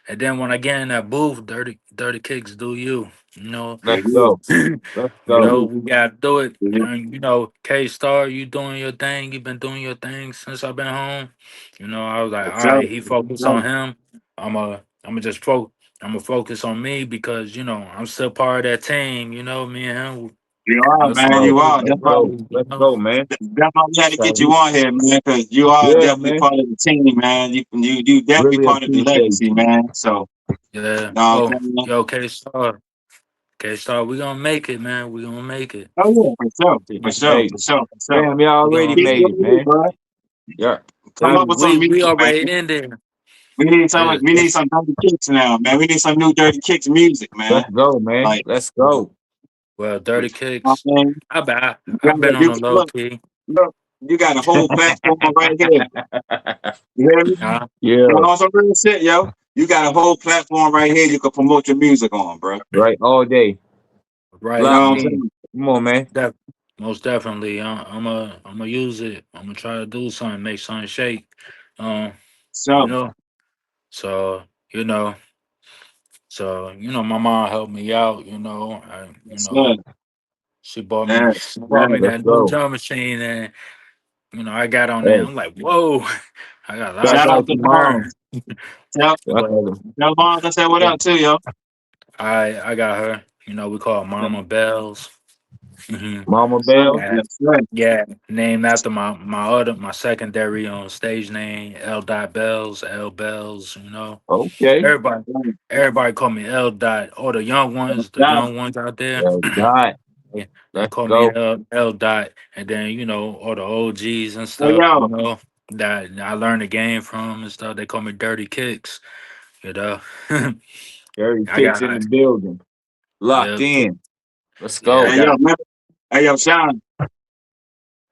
and then when I get in that booth, dirty kicks do you. You know, let's go. Let's go. we gotta do it. Mhm. And K Star, you doing your thing. You've been doing your thing since I've been home. I was like, For all sure. right, he focused on him. I'm just I'm gonna focus on me because I'm still part of that team. Me and him, You are, we man. Bro, You are. let's go. Let's go, man. That's why we had to get So you on here, man, because you are Yeah, definitely man. part of the team, man. You definitely Really part of the appreciate legacy, you. man. So, yeah. no, I'm Oh, saying? yo, K Star, we gonna make it, man. We gonna make it. Oh, yeah, for sure. For sure. Hey, For sure. For sure. fam, you We already gonna Keep made doing it, it, man. bro. Yeah. Come up with some we music, man. already in there. Yeah. We need some dirty kicks now, man. We need some new dirty kicks music, man. Let's go, man. Like, Let's go. Well, you Dirty know Kicks. what I mean? I've been on You a low look, key. look, you got a whole platform right here. You hear me? Huh? Yeah, You on some real shit, yo. You got a whole platform right here you can promote your music on, bro. right. All day. You Right. know Locked what I'm in. saying? Come on, man. Def- Most definitely. I'm gonna use it. I'm gonna try to do something, make something shake. Um, you So, know. So you know. My mom helped me out. so yeah, She bought yeah. me Let's that new go. drum machine, and I got on there. Hey, I'm like, whoa! I got a lot of shout Shout stuff out out to to to mom. learn. Moms. Tell, Shout But out to tell Moms I said what yeah, up too, yo. I got her. We call her Mama Bells. hmm Mama Yes, sir. Bell. Yeah, Yes, sir. yeah, named after my secondary on stage name, L. Dot Bells, L Bells. Okay. Everybody everybody call me L. Dot. All the Nah, young ones out there, Well, God. yeah, they Let's call me go. L. Dot. And then all the OGs and hey, stuff. yo. That I learned the game from and stuff. They call me Dirty Kicks. You know, Dirty I kicks in the got building. Locked yeah, in. Let's yeah, I go. Hey, yo. got Hey, yo, Sean.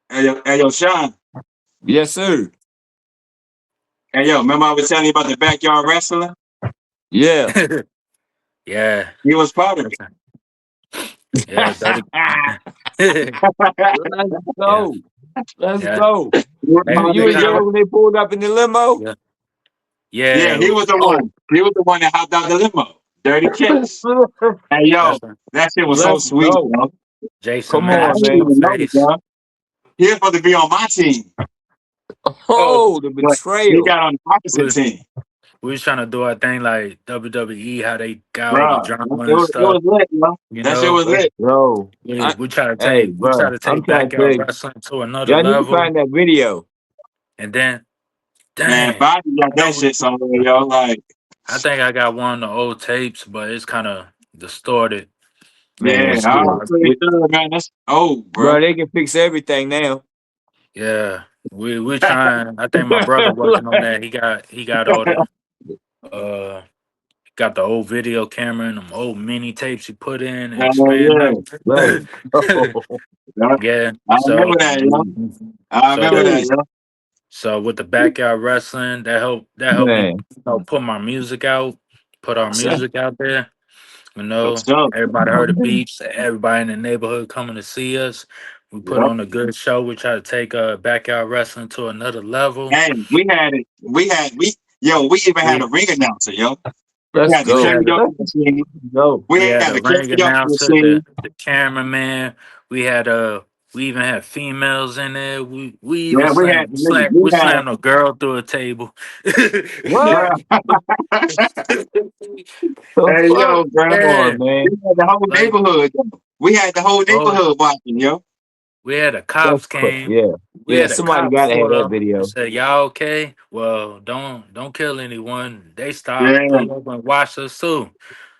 Hey, yo, Sean. Yes, sir. Hey, yo, remember I was telling you about the backyard wrestling? Yeah. yeah. He was part of That's it. Yeah, dirty. Let's yeah, go. Let's yeah. go. He was You part you of was it, there yo. when they pulled up in the limo? Yeah, Yeah, yeah. he was the Oh, one. He was the one that hopped out the limo. Dirty Kicks. Hey, yo, that's right. that shit was so Let's sweet, go. yo. Jason Come I on, Mask didn't in the man. even know it, face. yo. He was supposed to be on my team, Oh, Oh, the but he betrayal. got on the we opposite was, team. we was trying to do our thing like WWE, how they got all the Bro, drama it and was, it stuff. was lit, yo. You That shit know, was lit. Bro. we try Bro, to I'm take trying to tell backyard you. wrestling to another Y'all need to level, find that video. and then Man, dang, Bobby got I that know. shit somewhere, yo. Like, I think I got one of the old tapes, but it's kind of distorted. Man, Yeah, shit. I'm pretty sure, man. That's old, Bro, bro. they can fix everything now. Yeah, we trying. I think my brother working on that. He got all the uh got the old video camera and them old mini tapes he put in and expand Yeah, them. Let's go. yeah. Yeah. I So remember that, yo. I so remember that that, yo. so with the backyard wrestling, that helped me, Man, put my music out, put our so- music out there. You For know, sure. everybody heard the beats. Everybody in the neighborhood coming to see us. We put Yep. on a good show. We try to take backyard wrestling to another level. Hey, we had it. We even had We a ring announcer, yo. We let's had the we go. had a karaoke machine. Go. We we had had the a ring karaoke announcer, machine. the cameraman. We had we even had females in there. We even Yeah, we we had, slammed a girl through a table. What bro. the Hey, fuck? yo, bro. Come Yeah, on, man. We had the whole like neighborhood. We had the whole oh, neighborhood watching, yo. we had the That's cops crazy. came. Yeah. We Yeah, had a somebody cop gotta have pull that up and video. said, "Y'all okay? Well, don't kill anyone." They stopped, Yeah. pulled up, and watched us too.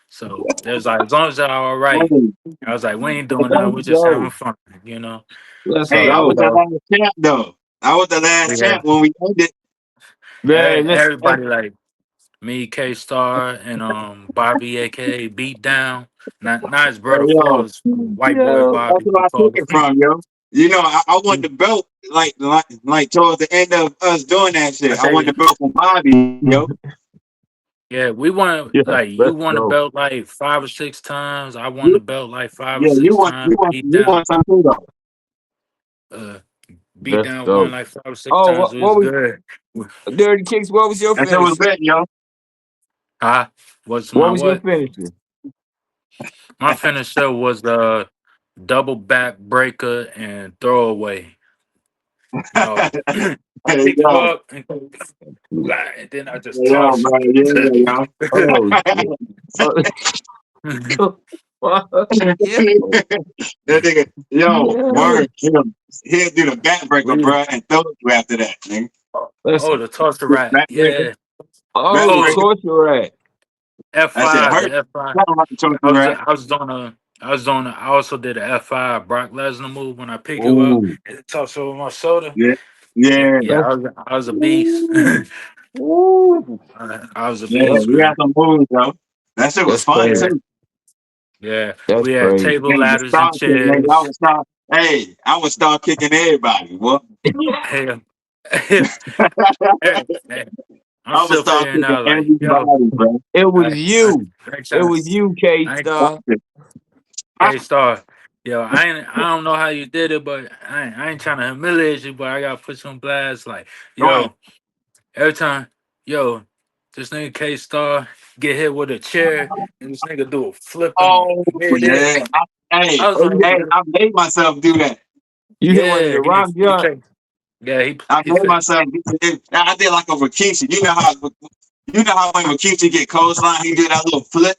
So there's like, as long as y'all all right. Hey, I was like, we ain't doing Let's nothing. We just having go. fun, you know. Let's So hey, I that was was go. the all. last champ, though. I was the We last champ had when we ended. Man, everybody like me, K Star, and Bobby, aka Beat Down. Not his Hey, brother yo, Flows, white boy yo. Bobby. that's where We I took call it from, yo. You know, I want him. the belt like towards the end of us doing that I shit. I want the say, belt from Bobby, yo. yeah, we won. Yeah, Like you let's won the go. belt like 5 or 6 times. I won the You, belt like five or yeah, you six want times. Beat you Down. want something though. Uh, Beat Let's Down won go. like 5 or 6 times. Oh, It was what was good. Dirty Kicks? What was your That shit was finisher? lit, yo. Huh? What's What my was your what? finisher? My finisher was double back breaker and throwaway. You know, I Hey, pick you yo, up and go, blah, and then I just hey, yo, toss bro, you. yeah, yo. Oh shit. What? Yo. That nigga, yo, Yo. word, he'll do the backbreaker, We bro, and throw you after that, nigga. Let's oh, the tosser rat. Backbreaker, Yeah. oh the Oh, backbreaker. torture rack. I said, F5. hurt. The F5. I don't like to talk to that. I also did a F5 Brock Lesnar move when I pick you up Ooh. and toss over my shoulder. Yeah, Yeah, yeah, yeah, Let's I was a beast. ooh. Ooh. I was a yeah. Let's beast, We got man. some moves, though. That shit was that's fun Yeah, crazy. too. yeah. That's We had crazy. table Man, the ladders and star kick, nigga. I chairs. would start. Hey, I would start kicking everybody. What? Hell, hey, hey, I'm I would still start figuring kicking out like, yo, everybody, bro. It was I, I, you. I ain't It trying, was you, K I ain't Star. K Star. Yo, I don't know how you did it, but I ain't trying to humiliate you, but I gotta put you on blast. Like, Go ahead. yo, every time, yo, this nigga K Star get hit with a chair and this nigga do a flip in Oh midair. yeah. Hey, I was Oh, like, hey, I made myself do that. you hit one of yeah, the rock he jump. take, yeah, I he made fit, myself. I did like a Rikishi. You know how when Rikishi get coastline, he do that little flip.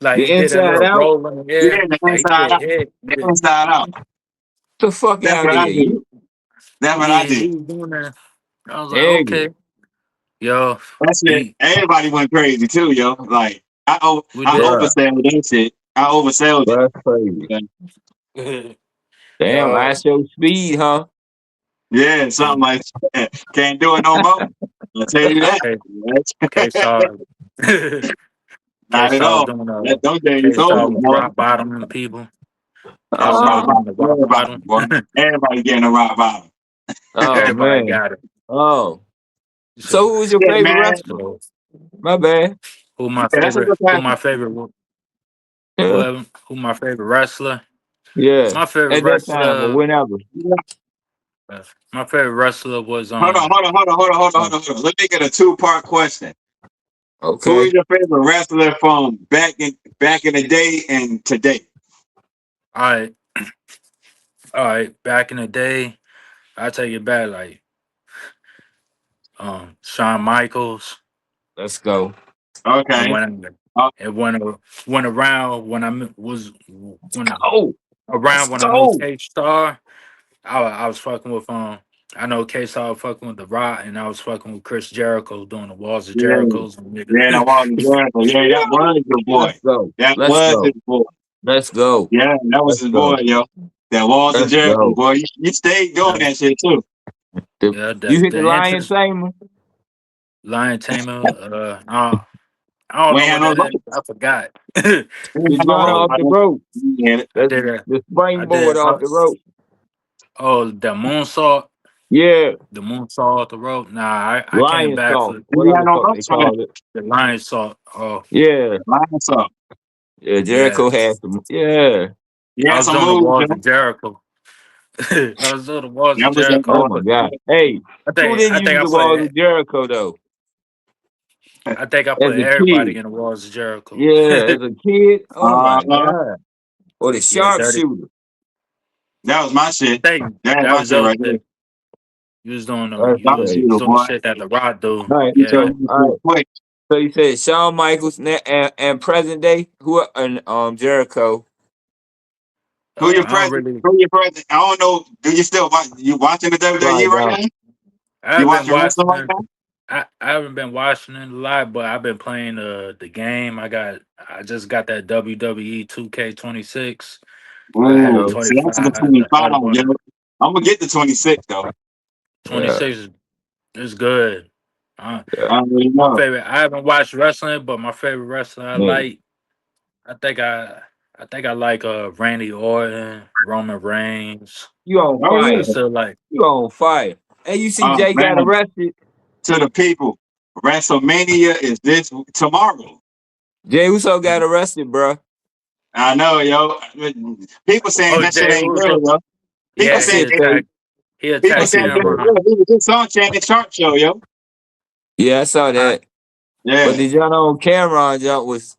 like The he did a inside little out. roll in the Yeah, air, the like he inside did out. head. The inside out. The fuck That's out of what I here. did. You That's what I Yeah, did. he was doing that. I was like, nigga. okay, yo, That's it. he, Everybody went crazy too, yo. Like we I did. Bruh. oversold that shit. I oversold it. That's crazy. Damn, I Yo, show speed, huh? Yeah, something um, like that. Can't do it no more. I'll tell you that. K K Star, K Not at Star was all. doing That those days K Star over, was boy. rock bottoming people. K Oh, Star rock was Oh, doing the bottom. rock Everybody, bottom. boy. Everybody getting a rock bottom. oh Everybody man. got it. Oh. So So, who was your Yeah, favorite man. wrestler? so My bad. Yeah, that's a good who pass. my favorite Yeah. who my favorite wrestler? Yeah. My favorite At that time or wrestler, whenever. my favorite wrestler was Let me get a two-part question. Who Okay. is your favorite wrestler from back in the day and today? all right, all right. Back in the day, I take it back like Shawn Michaels. Let's go. And Okay. Uh, went around when was when Oh, let's around when I knew go. K Star, I was fucking with I know K Star fucking with The Rock, and I was fucking with Chris Jericho doing the Walls of Yeah, Jericho's. yeah, that was Jericho. Yeah, that was your boy. Let's go. That Let's was his go. boy. Let's go. Yeah, that was Let's his boy, go. yo. That was a Let's Jericho, go. boy. You stayed doing Yeah, that shit too. yeah. You hit the The lion interest tamer. Lion Tamer. I don't We know ain't had what no that is. rope. I forgot. I We ain't The had no joint rope, off did. the man. rope. Yeah. I The did a. the I springboard did. off the rope. Oh, the moonsault. Yeah. The moonsault off the rope. Nah, I came Lion back salt. for We ain't Whatever had the no fuck they ropes for that. call it. the lion salt. Oh, Yeah. Line us up. Yeah. yeah. Jericho had some. Yeah. You I had was some doing the moves, walls yo. of Jericho. I was doing the walls of That was that Oh Jericho. my God. Hey, who didn't I think use I the walls put of Jericho though? I As put a everybody kid. in the walls of Jericho. Yeah, as a kid. Oh my uh, God. Or the Yeah, dirty. sharpshooter. that was my I shit. think That was that my was shit your right there. shit. You was doing the That's Stop crazy. you was shooter, doing the boy. shit that the Rock do. All right. He told Yeah. So me all to right. quick. So you said Shawn Michaels and present day who and Jericho. I don't really. Who your president? I don't know. Do you still watch? You watching the WWE Probably right don't. now? I You haven't been watching wrestling right watching. now? I haven't been watching it a lot, but I've been playing the game. I just got that WWE 2K26. I Let's had the Ooh, go. see, that's the 25, the 25, other yo. one. I'm gonna get the 26 though. 26 is good. Uh, Yeah. I don't really my know. favorite. I haven't watched wrestling, but my favorite wrestler I Yeah. like. I think I like Randy Orton, Roman Reigns. You on Oh I fire. yeah. still like. You on fire. Hey, you see Oh Jay got man, arrested. to the people, WrestleMania is this tomorrow. Jay Uso got arrested, bro. I know, yo. People saying Oh, that shit Jay ain't real, Uso. yo. People That Yeah, saying shit fake. he people That attacked saying shit that ain't fake. Cameron. real. He was just on Shannon Sharp show, yo. Yeah, I saw I, that. But Yeah, the jump on Cameron jump was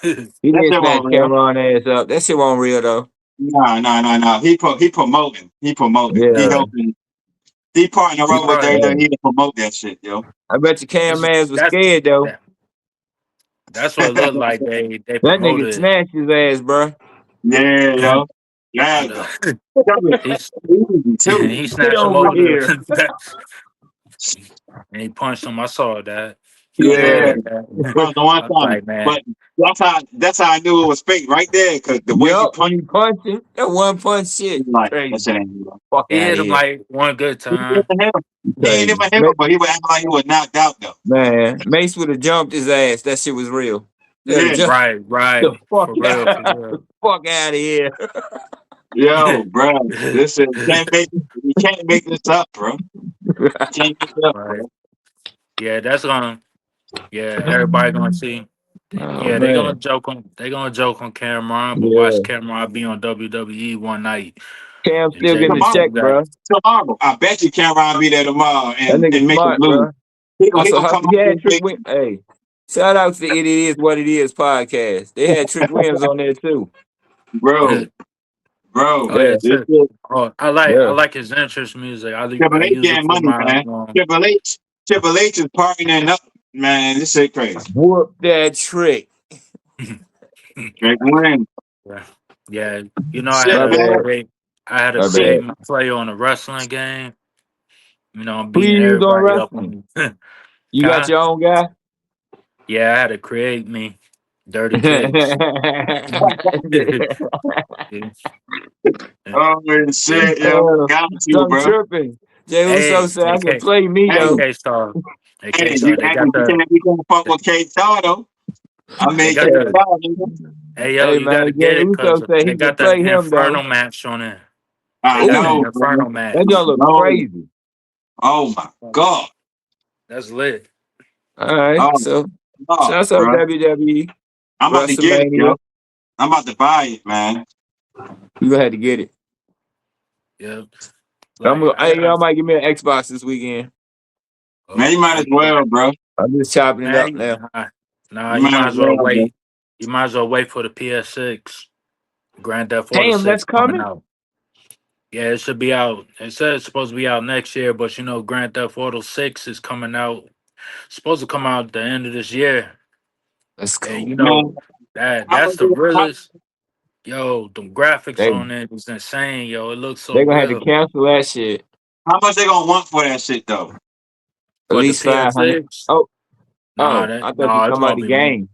he that didn't shit snatch wasn't real. Cameron ass up. That shit wasn't real though. No. He promoting. He promoting. He Yeah. helping. He partnering he up with probably Yeah. WWE to promote that shit, yo. I bet you Cam it's, ass was that's scared though. that, that's what it looked like. They That nigga promoted. snatched his ass, bro. Yeah, yo. I Yeah, know. though. That was He's easy too. he Get snatched him over over here. the and he punched him. I saw that. He Yeah, Yeah. did that. that was the one I was time. like, man, But that's how I knew it was fake right there, because the way he Yup, when punched, you punch him, that one punch he shit. was like, that Crazy. shit ain't real. Fuck he out hit of him here. like one good He didn't time. even hit him. He ain't Crazy. even hit him, but he was acting like he was knocked out though. Man, Mace would have jumped his ass. That shit was real. They'd have Yeah, jumped the Right. fuck For real, out, for real. fuck out of here. yo, bro, this is you can't make this up, bro. You can't make it up, Right. bro. Yeah, that's gonna. Yeah, everybody gonna see. Oh Yeah, man. they gonna joke on Cameron, but watch Yeah. Cameron be on WWE one night Cam and still Jay getting a Uso Tomorrow, check, got bro. tomorrow, I bet you Cameron be there tomorrow That nigga and make him smart, lose. bro. He Also, gonna come he out had and Trick big, Williams. Hey, shout out to It Is What It Is podcast. They had Trick Williams on there too. bro, Oh bro. yeah, Yeah, This Trick. is Oh, I yeah. like his interest music. Triple I H use it getting for money, my man. Triple H is partnering up, man. This shit crazy. Whoop that trick. Drake win. yeah. Yeah. You know, Shit, My bad. I had to My shit. create bad. my play on a wrestling game. You know, I'm Who beating you use on everybody up wrestling? on You got Kai. your own guy? Yeah, I had to create me. Dirty Kyxx. Oh shit, yo, Oh, got you, something bro. tripping. Jay Uso Hey, said I can AK, play me though. Hey, AK Star, AK hey, Star. hey, you can't fuck with K Star though. I They mean K got Yeah. the. Star, nigga. Hey yo, Hey you got man, to get Jay it Uso because said they he can got the play him though. Inferno match on it. I They got the Ooh, know, bro. Inferno that I gonna match. look know. crazy. Oh my god. That's lit. All right, Oh so god, shouts out bro. WWE, I'm about to get it, WrestleMania. yo. I'm about to buy it, man. You gonna have to get it. Yeah, I'm like gonna, I hey, got. y'all might give me an Xbox this weekend. Man, you Oh, might as well, bro. I'm just chopping it up man, now. nah. You You might might as as well well, bro. wait. You might as well wait for the PS6. Grand Theft Auto Damn, that's 6 coming coming. out. Yeah, it should be out. It said it's supposed to be out next year, but you know, Grand Theft Auto 6 is coming out. Supposed to come out at the end of this year. Let's And go. you Man, know, that's the how, realest. Yo, the graphics They on it is insane, yo. It looks so they gonna have to real. cancel that shit. How much they gonna want for that shit though? At What the least 500. PS6? Oh, Nah, I thought you no, talking it's about gonna the be more. game.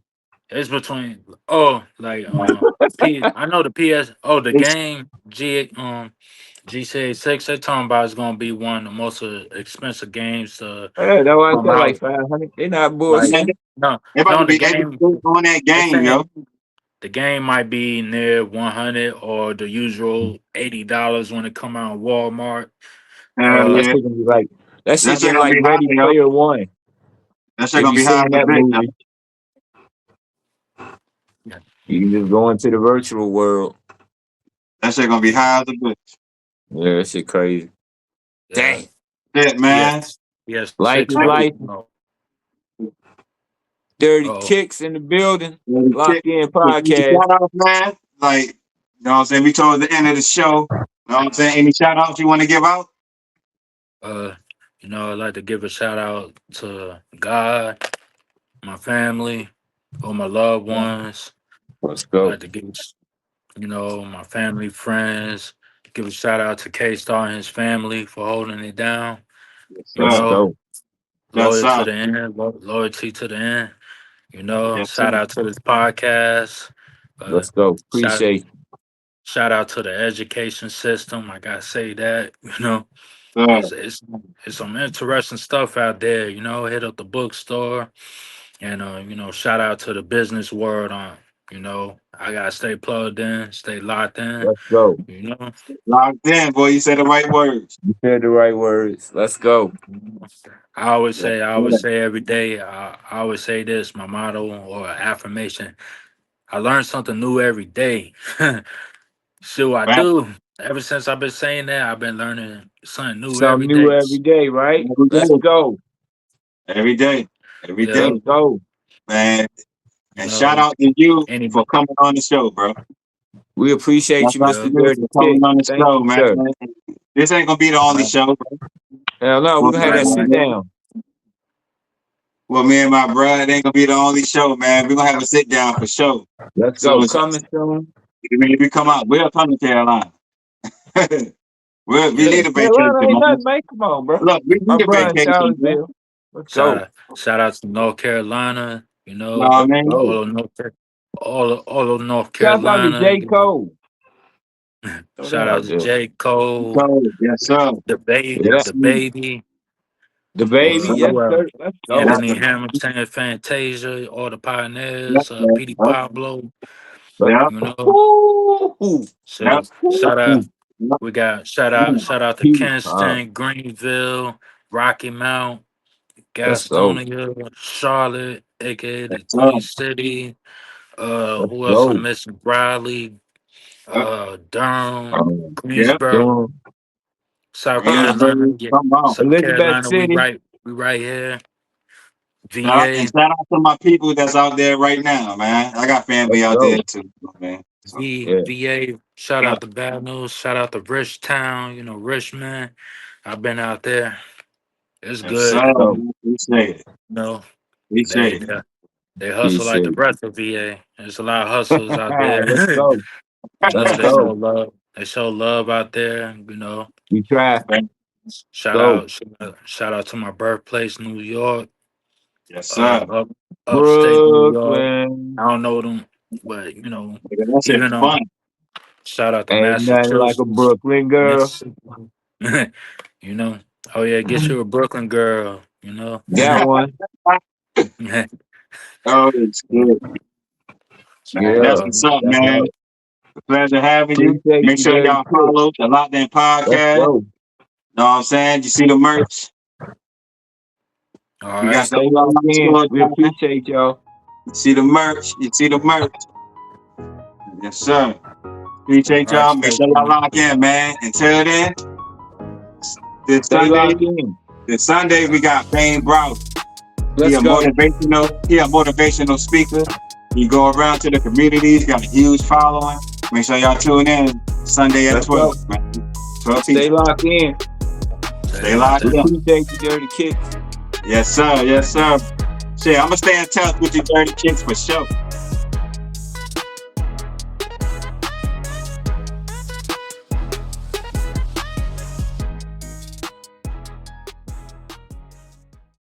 It's between the P. I know the PS. Oh, the It's, game GTA 6. They talking about it's gonna be one of the most expensive games to Yeah, that's why I come said like out. 500. They not Like man, bullshitting. no, they about no, to the be able game. to on that They game, yo. saying the game might be near 100 or the usual $80 when it come out in Walmart. Hell That Uh, yeah. shit gonna be like that That shit shit just gonna like be high, Ready yo. Player One. That shit If gonna you be high seen as a that bitch, yo. movie, you can just go into the virtual world. That shit gonna be high as a bitch. Yeah, that shit crazy. yeah, Dang. Shit, man. PS Life six is Like, might. life. Dirty Oh, Kyxx in the building. the Lock shit, in any podcast. shout outs, man? Like, you know what I'm saying? We told the end of the show. You know what I'm saying? Any shout outs you want to give out? uh, I'd like to give a shout out to God, my family, all my loved ones. Let's I'd go. like to give, my family, friends. Give a shout out to K Star and his family for holding it down. Yes, You Let's sir. know, go. Yes, loyal to sir. the end, loyalty to the end. Yes, sir. Shout out to this podcast. Uh, Let's go. shout Appreciate you. shout out to the education system. I gotta say that. Sir. It's some interesting stuff out there. Hit up the bookstore and shout out to the business world on. I gotta stay plugged in, stay locked in. Let's go. You know, Locked in, boy. You said the right words. You said the right words. Let's go. Yes, I sir. always say every day. I always say this, my motto or affirmation. I learn something new every day. So I Right. do. Ever since I've been saying that, I've been learning something new every Something new day. every day, right? Every Let's day. go. Every day. Every Yeah, Let's day. go. Man. you And shout know, out to you any for coming on the show, bro. We appreciate Shout you, out yeah, to Mr. you Dirty for Kyxx. coming on the Thank show, you, man. sir. This ain't gonna be the only uh, show. Hell no, we're Well, gonna have right, that man, sit right. down. well, me and my brother, it ain't gonna be the only show, man. We're gonna have a sit down for sure. Let's So go. as Coming soon. we come out, we'll come to Carolina. we Yeah, Yeah, need a vacation, Carolina ain't man. nothing, man. Come on, bro. Look, we My need a brother in vacation, man. Charlottesville. Let's go. shout out to North Carolina. You know what I Let's mean? go. All of North Shout out to Carolina. J. Cole. Throw that Shout out out to there. J Cole, So, yes, sir. Yeah. Yes, the sir. baby. The baby. Yes, Yes, Who else? sir. Let's go. yes, Anthony sir. Hamilton, Fantasia, all the Yep, pioneers, man. Petey Yep, Pablo. Let's yep, You know, Ooh. yep, so shout out. Ooh. yep. We got Mm. shout out to Petey Pop. Kinston, Greenville, Rocky Mount, Let's go. Gastonia, Charlotte, aka Yes, the sir. Queen City. Let's Who else I'm go. missing? Bradley, Yep, Durham, yep. Greensboro, Doing South Carolina. Greensboro, Yeah, come on. South Elizabeth Carolina, City. we right here. And VA, shout out to my people that's out there right now, man. I got family Let's out there go. too, man. So, Yeah. VA. Shout yeah. out to Bad News. Shout out to Rich Town. Richmond. I've been out there. It's Yes, sir. good. Let's go. Appreciate it. know, they Appreciate it. they, they hustle like the Appreciate rest of VA. There's a lot of hustles out it. Let's there. go. Let's They show go. love. They show love out there. We try. Go. Shout out to my birthplace, New York. Yes, sir. Upstate New York. Brooklyn. I don't know them, but Nigga, that shit even fun. shout out to Ain't nothing like a Massachusetts, Brooklyn girl. Mississippi. you know, oh yeah, get you a Brooklyn girl. Got one. Oh, it's good. Man, Yeah. that's uh, what's up, That's man. right. A pleasure having you. Appreciate Make you, sure Dirty y'all Kyxx. follow the Locked In Let's Podcast. go. Know what I'm saying? You see the merch. all We got right. the Stay locked online in. store, We man. appreciate y'all. You see the merch. You see the merch. Yes, sir. Appreciate All right, y'all. Make stay sure y'all tuned. lock in, man. Until then, this Stay Sunday, locked in. we got Payne Brown. He Let's a go. motivational speaker. He go around to the communities, got a huge following. Make sure y'all tune in Sunday at Let's 12, man. 12 Stay people. locked in. Stay locked We in. appreciate you, Dirty Kyxx. Yes, sir. Yes, sir. Shit, I'm gonna stay in touch with you, Dirty Kyxx, for sure.